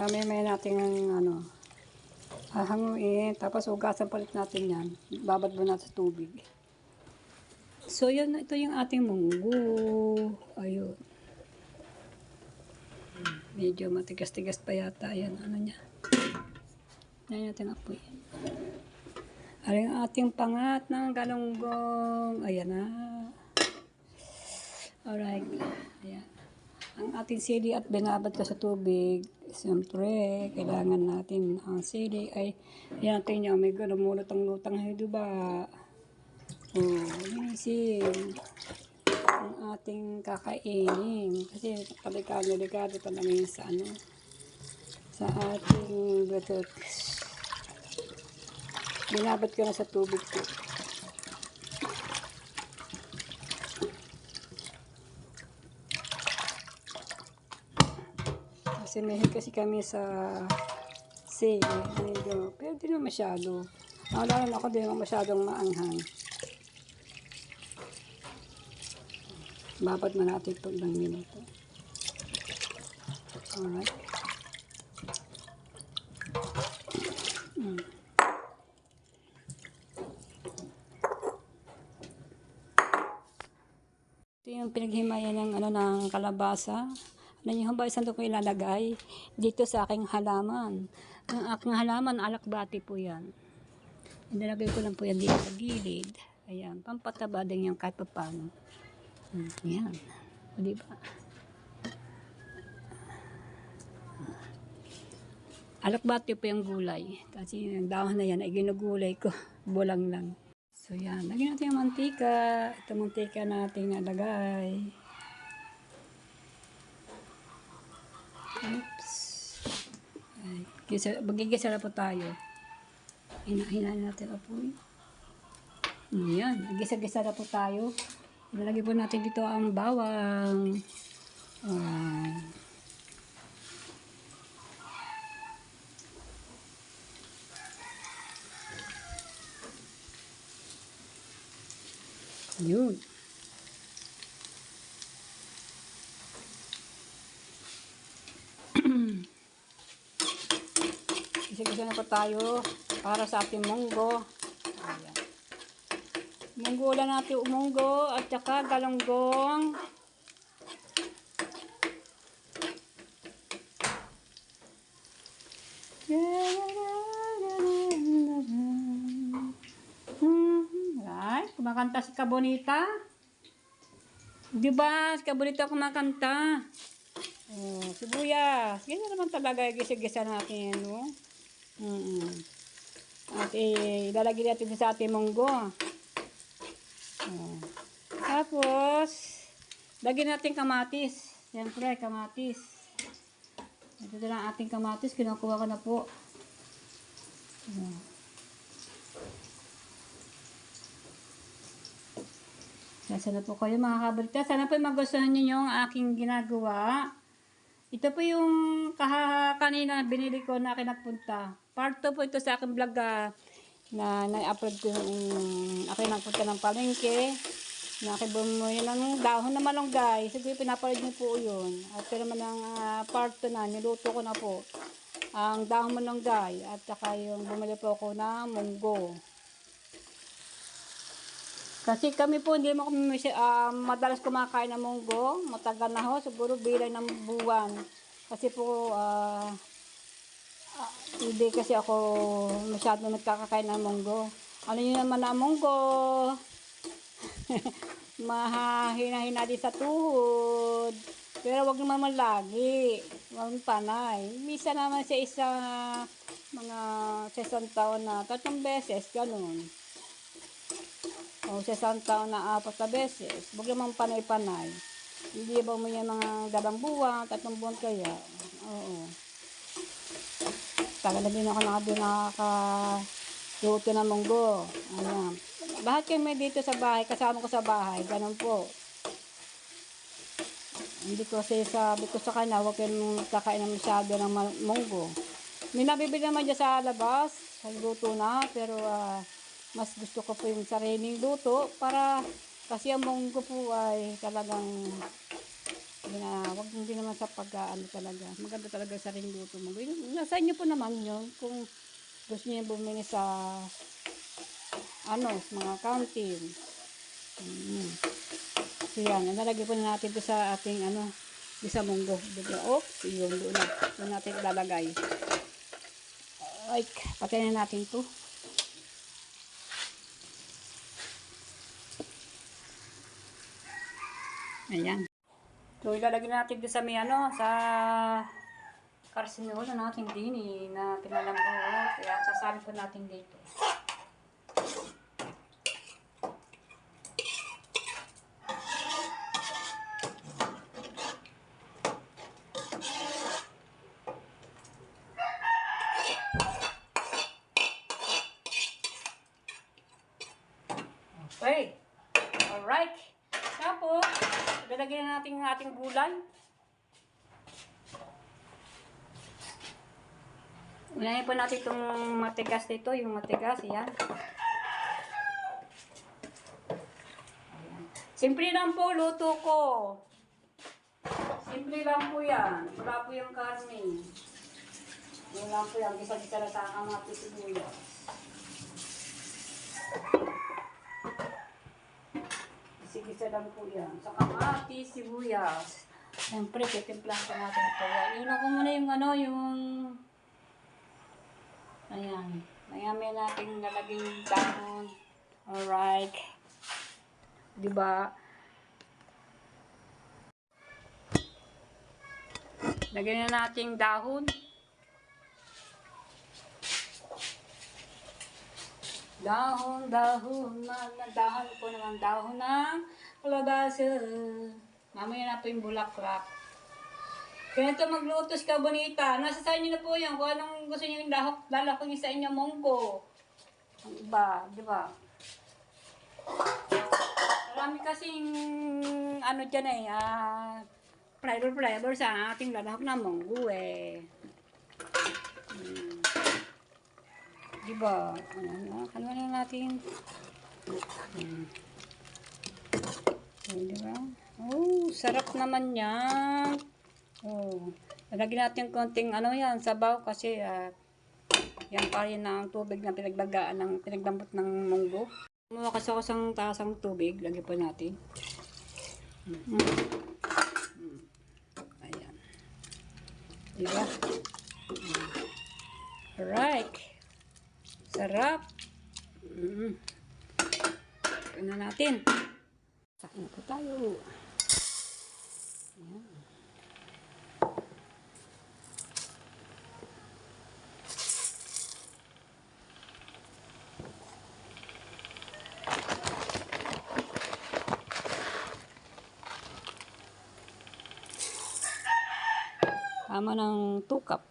S1: Mamaya natin ang ano, hahanguin. Tapos hugasan palit natin yan. Babad mo natin sa tubig. So, yun, ito yung ating munggo. Ayun. Medyo matigas-tigas pa yata. Ayan, ano niya. Ayan natin apoy. Ayan ang ating pangat ng galunggong. Ayan na. Alright. Ayan. Ang ating sili at binabad ko sa tubig. Siyempre, kailangan natin ang sili ay ayan natin niya. May lumulutang-lutang. Diba? Oh, linisin ang ating kakainin kasi delikado pa namin sa ano sa ating buttocks. Binabad ko na sa tubig ko. Kasi mahilig kasi kami sa sili medyo, pero di naman masyado. Lalo na ako, di naman masyadong maanghang. Babad mo natin ito ng minuto. Alright. Ito yung pinaghimayan ng, ano, ng kalabasa. Ano yung ba isang ito ko ilalagay dito sa aking halaman. Ang aking halaman, alakbati po yan. Inilagay ko lang po yan dito sa gilid. Ayan, pampataba din yan kahit pa paano. Yan. O, diba? Alakbati po yung gulay. Kasi yung dahon na yan ay ginugulay ko. Bulang lang. So yan. Lagyan natin yung mantika. Ito mantika natin nalagay. Oops. Magigisa na po tayo. Hinahin natin apoy. Yan. Gisa-gisa na po tayo. Ilalagay po natin dito ang bawang. Yun. Isa-isa na po tayo para sa ating munggo. Ayan. Munggo lang natin umunggo at saka galunggong. Right, kumakanta si Kabonita. Diba? Si Kabonita kumakanta. Oh, sibuyas. Ganyan naman talaga gisa-gisa natin, no? At ilalagay natin sa ating munggo. Oh. Tapos, lagyan natin kamatis. Siyempre, kamatis. Ito na ang ating kamatis. Kinukuha ko na po. Oh. Sana po kayo mga kabalita. Sana po magustuhan niyo yung aking ginagawa. Ito po yung kanina binili ko na kinagpunta. Part 2 po ito sa aking vlog na na-upload ko yung aking nagpunta ng palengke. Nakibumuya ng dahon na malunggay. Sige, pinapalid niyo po yun. At pero naman ang part 2 na, niluto ko na po. Ang dahon malunggay at saka yung bumili po ako na munggo. Kasi kami po hindi mo kami madalas kumakain ng munggo. Matagal na ho, siguro bilang ng buwan. Kasi po hindi kasi ako masyado nagkakakain ng munggo. Ano yun naman na munggo? Mahina-hina din sa tuhod. Pero wag naman lagi. Wag panay. Misa naman sa mga sa isang taon na 3 beses, ganun. O sa isang taon na 4 na beses. Wag naman panay-panay. Hindi ba mo yung mga 2 buwan, 3 buwan kaya? Oo. Tagal na din ako nakakaluto ng munggo. Ayan. Lahat kami dito sa bahay, kasama ko sa bahay, ganun po. Hindi ko sabi ko sa kanya, huwag kayong kakain ng masyado ng munggo. May nabibili naman dyan sa labas, sa luto na, pero mas gusto ko po yung sariling luto para kasi ang munggo po ay talagang Wag hindi naman sa pag-ano talaga. Maganda talaga sa ring luto mo. Nasa inyo po naman yun. Kung gusto niyo bumili sa mga canteen. So yan, nalagay po na natin ito sa ating isa munggo. Oops, yun doon na. Doon natin ilalagay. Ay, patayin na natin ito. Ayan. So, ilalagay natin ito sa sa karsinol na natin din na pinalambot. Kaya sasabi po natin dito. Okay. Alright. Tapos, lalagyan na natin ang ating gulay. Unahin po natin itong matigas dito, yung matigas, yan. Simple lang po, luto ko. Simple lang po yan. Wala po yung karne. Yan lang po yan, gisa-gisa na sa kamatis sibuyas. Gisa-gisa lang po yan. Sa kamatis sibuyas. Siyempre, titimplan ko natin ito. Iunan ko muna yung ayan. Mayami natin nalagay yung dahon. Alright. Diba? Lagyan na natin dahon. Dahon po naman. Dahon ng kalabasa. Mamaya na po yung bulaklak. Ganito maglutos ka, bonita. Nasa sa inyo na po yan. Kung anong gusto nyo yung lalakong sa inyo munggo. Ang iba, di ba? Marami kasing dyan flavor sa ating lalak na munggo Di ba? Kalma lang natin. Di ba? Oh, sarap naman yan. Oh, lagyan natin konting sabaw kasi yan pa rin ang tubig na pinagdambot ng munggo. Kumuha kasi ako sa tasang tubig, lagyan po natin. Ayan. Diba? Alright. Sarap. Tignan na natin. Sakin po tayo. Ayan. Tama ng 2 cup.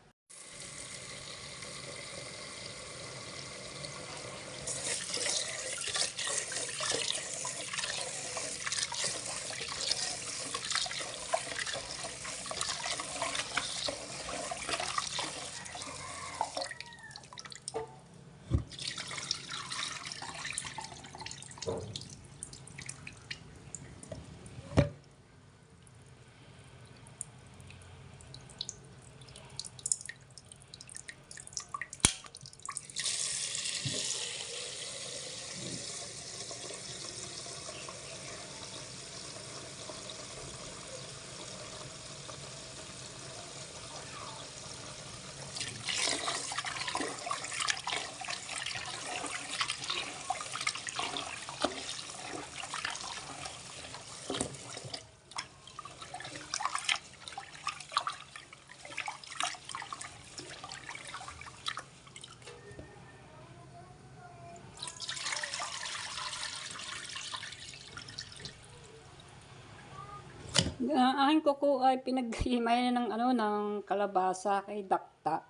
S1: Ang aking kuko ay pinaghimay ng ng kalabasa kay dakta.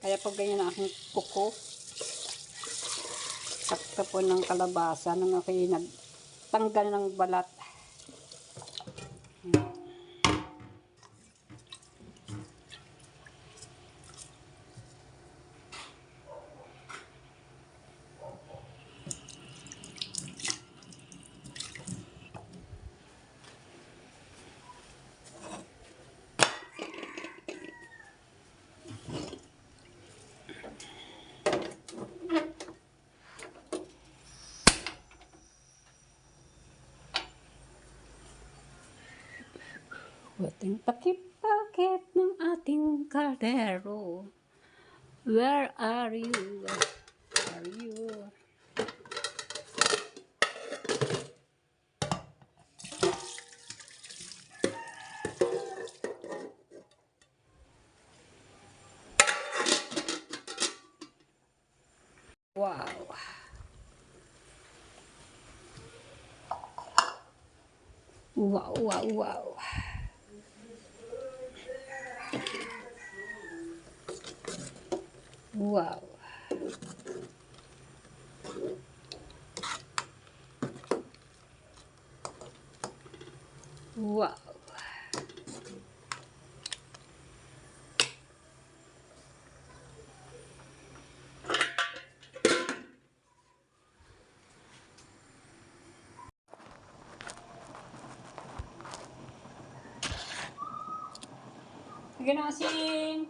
S1: Kaya po ganyan ang aking kuko. Dakta po ng kalabasa nung ako'y nagtanggal ng balat. Ating takip-takip ng ating kaldero. Where are you? Where are you? Wow. Wow, wow, wow. Wow. Wow. Sige na, asin.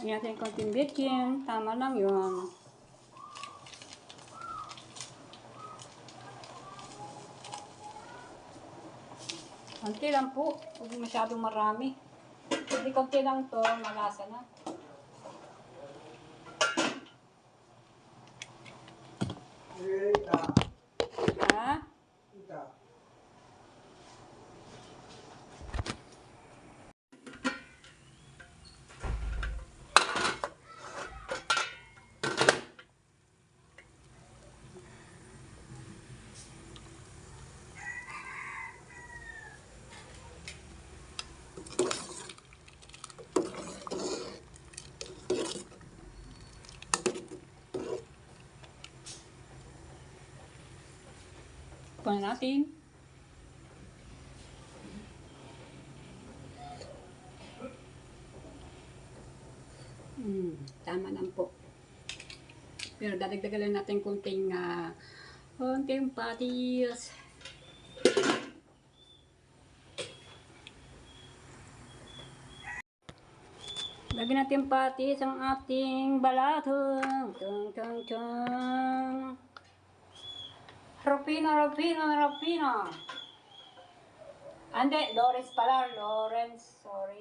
S1: Lagyan natin konting bitchin. Tama lang yun. Konti lang po. Huwag masyadong marami. Hindi konti lang to. Malasa na.
S2: Ita.
S1: Ha?
S2: Ita.
S1: Kunin natin. Tama lang po. Pero dadagdagan lang natin konting patis. Lagyan natin patis ang ating balatong. Tung, tung, tung. Rufino, Rufino, Rufino. Ande, Lawrence pala. Lawrence, sorry.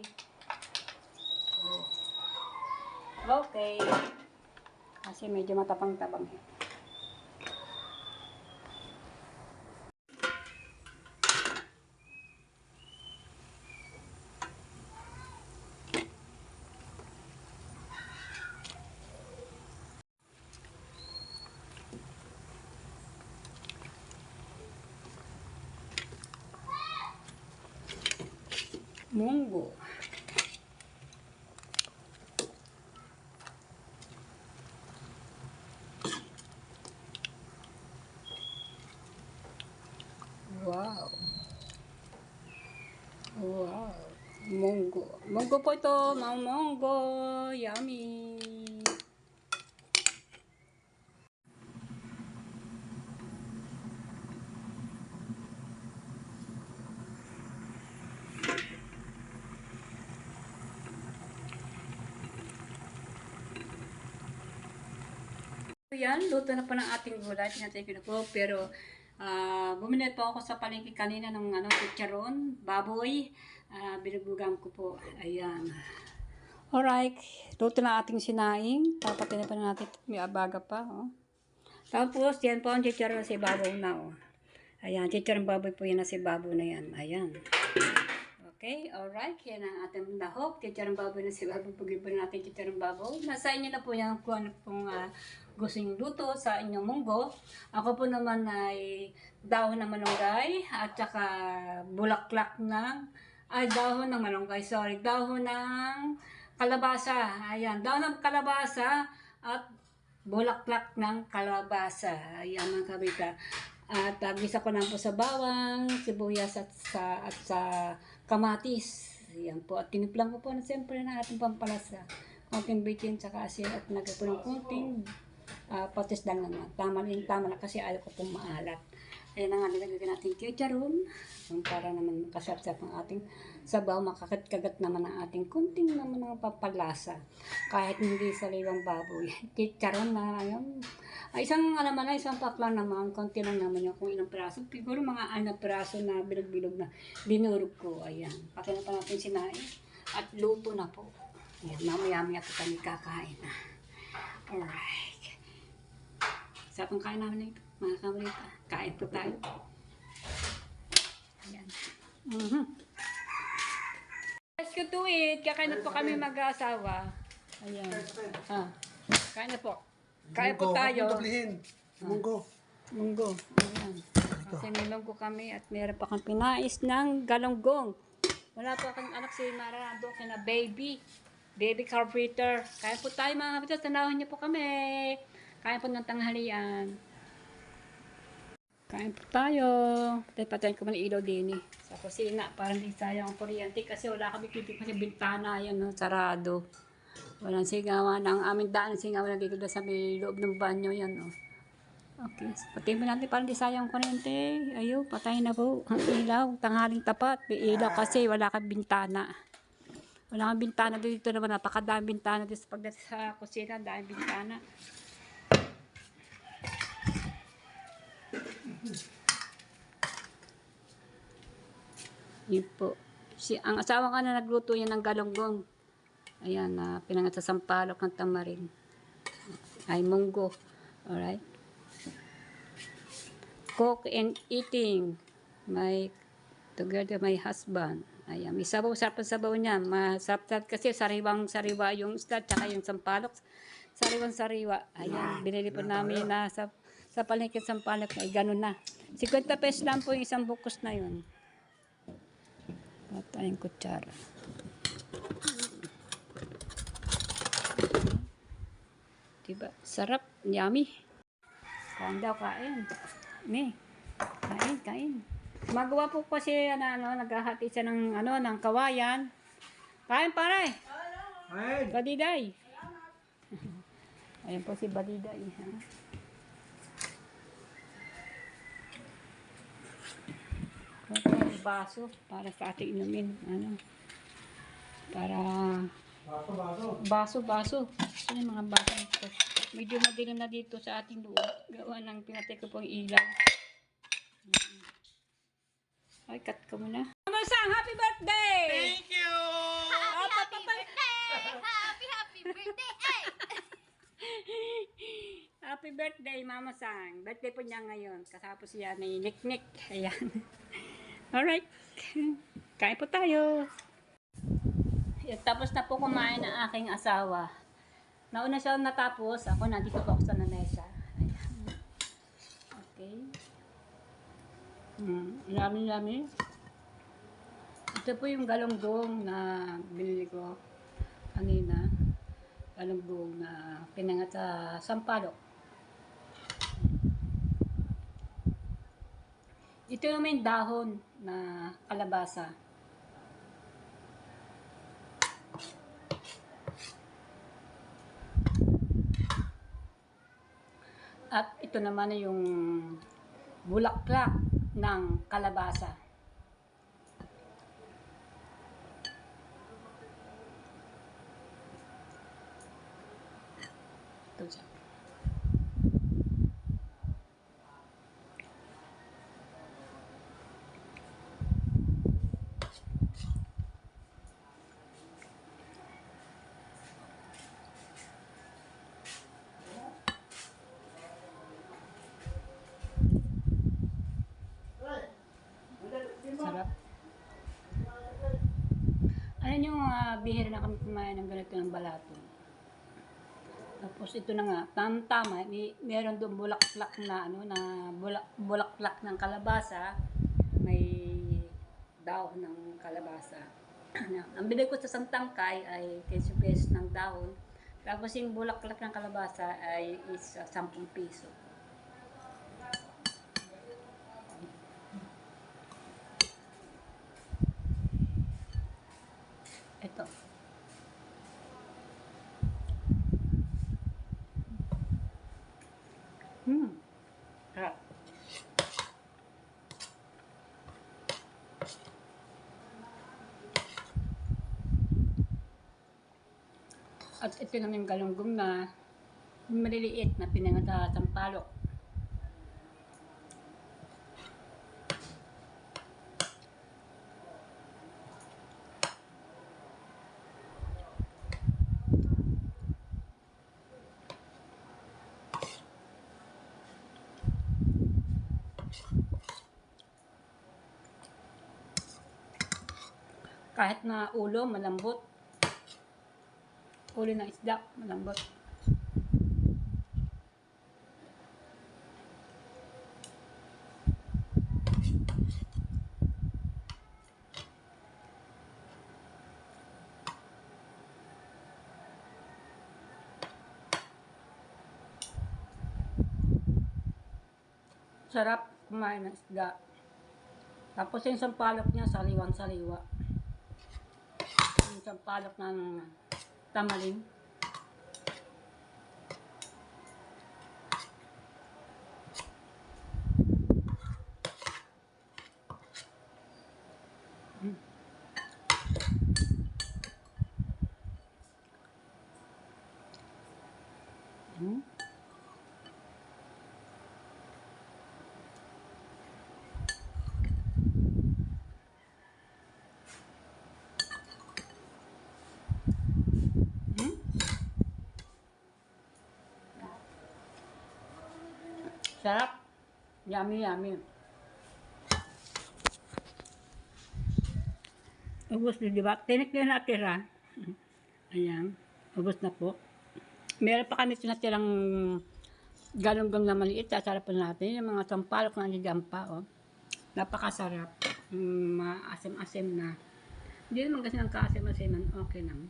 S1: Okay. Kasi medyo matapang-tapang. Munggo. Wow. Wow. Munggo. Munggo po ito. Munggo. Yummy. Yan, luto na po ng ating gulay. Tinatigil ko. Pero, bumili po ako sa palengke kanina ng chicharon, baboy. Binubugan ko po. Ayan. Alright. Luto na ating sinaing. Papatin na pa natin. May abaga pa. Oh. Tapos, yan po ang chicharon na si baboy na. Oh. Ayan, chicharon baboy po yan na si baboy na yan. Ayan. Okay, alright. Yan ang ating lahok. Chicharon baboy na si baboy. Pag-ibon natin chicharon baboy. Nasa inyo na po yan kung ano pong gusto nyo luto sa inyong munggo. Ako po naman ay dahon ng malunggay at saka bulaklak ng dahon ng malunggay, sorry, dahon ng kalabasa. Ayan, dahon ng kalabasa at bulaklak ng kalabasa. Ayan mga kabita. At gisa ko na po sa bawang, sibuyas at sa kamatis. Ayan po. At tinimplang ko po na siyempre na ating pampalasa. Konting bitin saka asin at nagpo ng konting patis lang naman. Tama na kasi ayaw ko pong maalat. Ayan na nga, nilagay natin chicharon. Para naman makasarap ang ating sabaw, makakagat naman ang ating kunting naman ng papalasa. Kahit hindi saliwang baboy. Chicharon na yun. Ay, isang naman na, isang pakla naman, konti lang naman yung kung ilang piraso. Siguro mga 6 piraso na bilog-bilog na dinurog ko. Ayan, pati na pa natin sinain. At luto na po. Ayan, mamaya-maya po kami kakain na. Alright. Sa pang kain namin ito, mga kamarita. Kain po tayo. Ayan. Let's go to it. Kakain na po kami mag-asawa. Ayan. Kain na po. Kain po tayo.
S2: Munggo.
S1: Munggo. Ayan. Kasi may munggo kami at meron pa kang pinais ng galonggong. Wala pa kang anak si Marado, kina baby. Baby carburetor. Kain po tayo mga kapatid. Tanawan niyo po kami. Kain po ng tanghalian. Kain po tayo. Patayin ko man ilaw din eh. Sa kusina. Para hindi sayang ang kuryente. Kasi wala kami kitik kasi bintana. Yan no, sarado. Walang singawan. Ang aming daan singawan na dito sa may loob ng banyo. Yan no. Okay. Patayin mo natin para hindi sayang ang kuryente. Ayaw. Patayin na po. Ang ilaw. Tanghaling tapat. May ilaw kasi wala kang bintana. Wala kang bintana dito naman. Napakadaming bintana dito pagdating sa kusina. Daming bintana. Yun po. Ang asawa ka na nagluto yan ng galonggong. Ayan, pinangat sa sampalok ng tamarin. Ay, munggo. Alright. Cook and eating. Together my husband. Ayan, may sabaw, sarap ang sabaw niya. Masarap kasi sariwang-sariwa yung isda, tsaka yung sampalok. Sariwang-sariwa. Ayan, binili po namin na sa palengke sampalok. Ay, ganun na. 50 pesos lang po yung isang bukos na yun. Patayang kutsara. Diba? Sarap. Yummy. Kain daw, kain. Kain. Magawa po kasi naghahati siya ng kawayan. Kain pare.
S2: Kain.
S1: Badiday. Ayan po si Badiday. Ha? Baso para sa ating inumin. Para baso. Ano yung mga baso ito? Medyo madilim na dito sa ating loob. Gawa ng pinatay ko pong ilaw. Ay, cut ko muna. Mama Sang, happy birthday!
S2: Thank you!
S5: Happy birthday!
S1: Happy birthday, Mama Sang. Birthday po niya ngayon. Kasapos siya ni Nick. Ayan. Alright. Kain po tayo. Tapos na po kumain ang aking asawa. Nauna siya natapos. Ako nandito po ako sa lamesa. Ayan. Okay. Lami. Ito po yung galonggong na binili ko kanina. Galonggong na pinangat sa sampalok. Ito yung may dahon na kalabasa. At ito naman yung bulaklak ng kalabasa. Ito siya. Sarap. Ayan yung bihira na kami kumain ng ganito ng balato. Tapos ito na nga, tama, meron doon bulaklak na bulaklak ng kalabasa, may dahon ng kalabasa. Ang bili ko sa Santangkay ay 15 pesos ng dahon. Tapos yung bulaklak ng kalabasa ay is 10 piso. Ito. Sarap. At ito naman yung galunggong na maliliit na pinangata sa palok. Kahit na ulo, malambot. Ulo ng isda, malambot. Sarap kumain ng isda. Tapos yung sampalok niya, saliwang-saliwa. Yung sampalok ng tamaling. Sarap. Yummy, yummy. Ubus na, diba? Tinik na natira. Ayan. Ubus na po. Meron pa kami tinatirang galunggong na maliit. Sasarapan natin. Yung mga sampalok na nandiyan pa. Oh. Napakasarap. Maasim-asim na. Hindi naman kasi ng kaasim-asiman. Okay lang.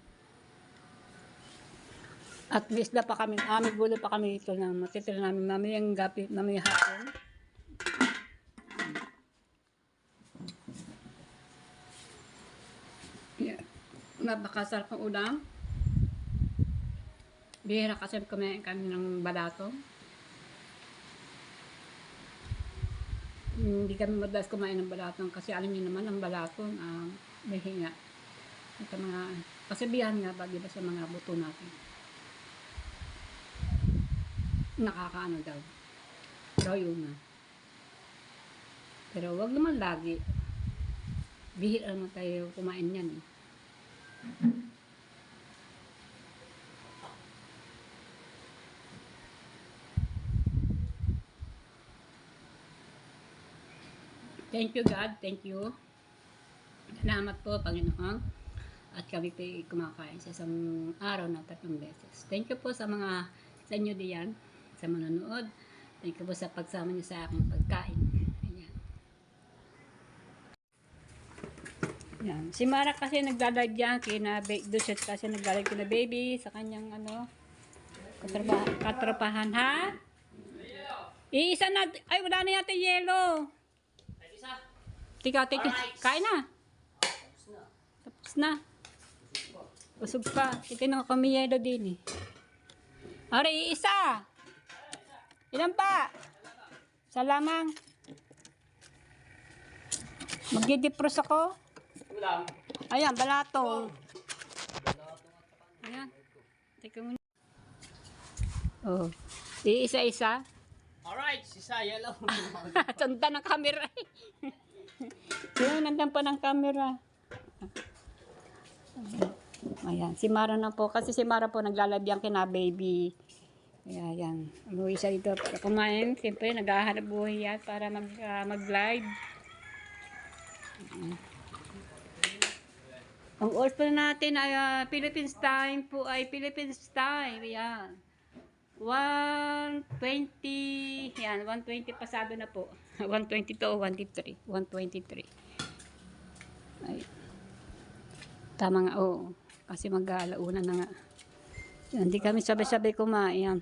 S1: At least na pa kami, may gulo pa kami ito na matitira namin mamayang gabi, mamayang hapon. Yeah. Napakasarap ang ulam. Bihira kasi kumain kami ng balato. Hindi kami madalas kumain ng balato kasi alam niyo naman ang balato may hinga. At mga kasabihan nga ba, diba, sa mga buto natin. Nakakaano daw. Daw yun na. Pero wag naman lagi. Bihira naman tayo kumain yan. Thank you God. Thank you. Salamat po Panginoon. At kami po kumakain sa isang araw na 3 beses. Thank you po sa inyo diyan. Sa manonood. Thank you po sa pagsama niyo sa aking pagkain. Ayan. Ayan. Si Mara kasi nagdadag yan kina Duset kasi nagdadag kina baby sa kanyang katrabahan ha? Iisa na. Ay wala na yata yelo. Tika. Kain na. Tapos na. Usog pa. Itinong kami yelo din eh. Ari, isa. Ilan pa? Isa lamang. Magdi-defrost ako. Ayan, balato. Ayan. Teka muna. Oh. Isa-isa.
S2: Alright, si Saya lang.
S1: Tanda ng camera. Sino nandan pa ng camera? Ayan, si Mara na po. Kasi si Mara po naglalabyan kina baby. Ayan. Umuwi siya dito para kumain. Siyempre, naghahanap buhay yan para mag-live. Ang oras po natin ay Philippines time po ay Philippines time. Ayan. 1:20. Yan, 1:20 pasado na po. 1:22 o 1:23. 1:23. Ay. Tama nga, oo. Kasi mag-alauna na nga. Hindi kami sabay-sabay kumain.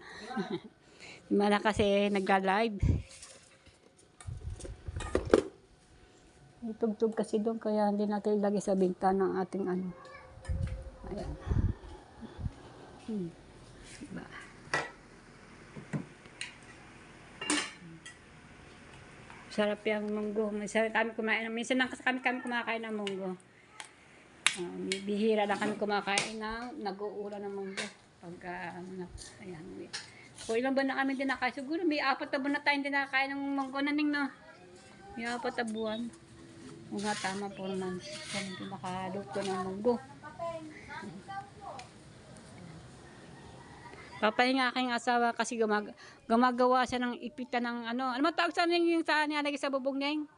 S1: Mala kasi nagla-live. Itugtog kasi doon kaya hindi natin ilagay sa bintana ng ating ano. Ayan. Diba? Sarap yung munggo. Masarap kami kumain. Minsan lang kasi kami kumakain ng munggo. Bihira na kami kumakain na nag-uula ng munggo. Pagka, ayan. Kung ilang buwan na kami din nakain. Siguro may 4 na buwan na tayong din nakakain ng munggo na ning, no? May 4 na buwan. O nga, tama po naman. Kami din nakaluto ng munggo. Papahinga aking asawa kasi gumagawa siya ng ipitan ng ano. Ano matawag sa yung sa nilalagay sa bubong niya?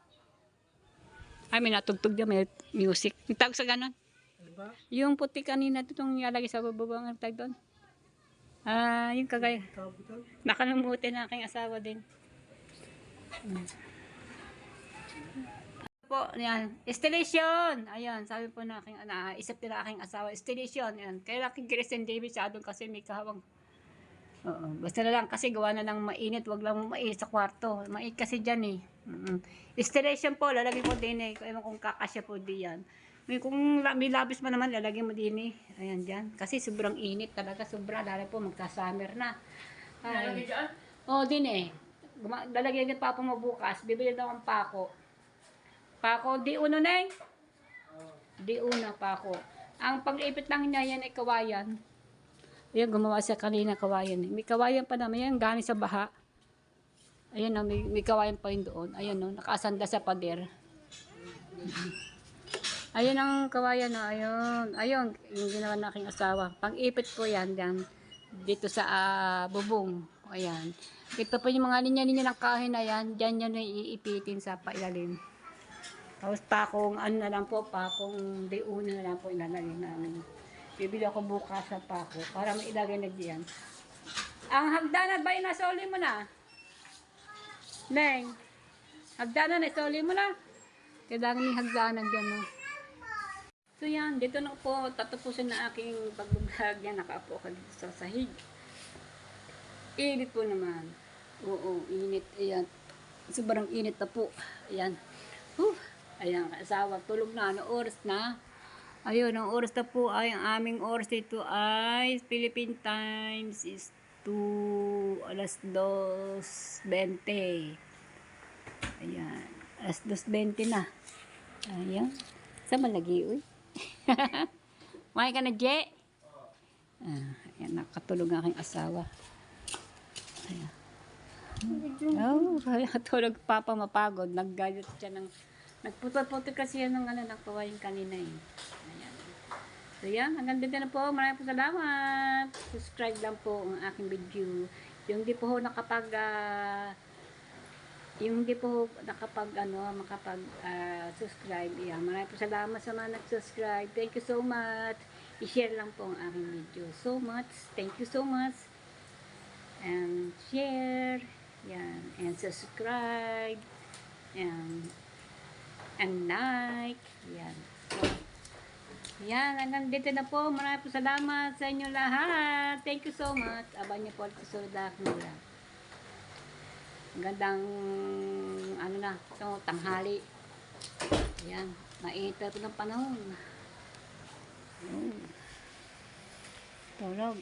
S1: Ay, may natugtog niya, may music. Yung tawag sa ganon? Yung puti kanina itong nilalagay sa bubong. Ang tawag doon? Yung kagaya. Nakalimutin na aking asawa din. Po, yan. Installation! Ayan, sabi po na aking, isip nila aking asawa. Installation, yan. Kaya aking Kristen David sa doon kasi may kahawang. Oo, basta na lang kasi gawa na lang mainit, wag lang mainit sa kwarto. Mainit kasi dyan eh. Installation po, lalagay ko din eh. Ewan kung kakasya po diyan. Kung may labis pa naman, lalagay mo din eh. Ayan dyan. Kasi sobrang init talaga, sobra. Lalo po, magka-summer na. Lalagay dyan? Oo, din eh. Lalagyan din papa mo bukas. Bibili daw ang pako. Pako, di uno na eh. Di una pako. Ang pag-ipit lang niya yan ay kawayan. Ayan, gumawa siya kanina kawayan. May kawayan pa naman yan, galing sa baha. Ayan, may kawayan pa yun doon. Ayan, no, nakasanda sa pader. Ayan ang kawayan, no. Ayun. Ayun, yung ginawa na aking asawa. Pang-ipit po yan, yan. Dito sa bubong. Ayan. Ito po yung mga linya-linya ng kahoy na yan. Diyan yan na iipitin sa pailalim. Tapos pakong, ano na lang po, pakong diuna na lang po ilalagay namin. Bibili ako bukas sa pako para mailagay na diyan. Ang hagdanan ba inasoli mo na? Neng, hagdanan isoli mo na? Kailangan may hagdanan dyan, no? So yan, dito na po, tatapusin na aking pagbablog yan. Nakaapo ka dito sa sahig. Init po naman. Oo, init. Ayan. Sobrang init na po. Ayan. Ayan, asawa, tulog na. Ano oras na? Ayun, ang oras na po ay, ang aming oras dito ay Philippine Times is 2:20. Ayan, 2:20 na. Ayan. Sa malagi, uy. Kumain ka na, Je? Ayan, nakatulog ang aking asawa. Ayan. Oh, tulog papa mapagod. Naggalit siya ng nagputol-putol kasi yan ng ng kawain kanina eh. Ayan. So yan, hanggang dito na po. Maraming po salamat. Subscribe lang po ang aking video. Yung di po nakapag subscribe. Yan. Maraming po salamat sa mga nag-subscribe. Thank you so much. I-share lang po ang aking video. So much. Thank you so much. And share. Yan. And subscribe. And like. Yan. So, yan. Hanggang dito na po. Maraming po salamat sa inyo lahat. Thank you so much. Abangan niyo po at susunod na aking vlog. Gandang tanghali. Yan. Mainit po ng panahon. Tulog.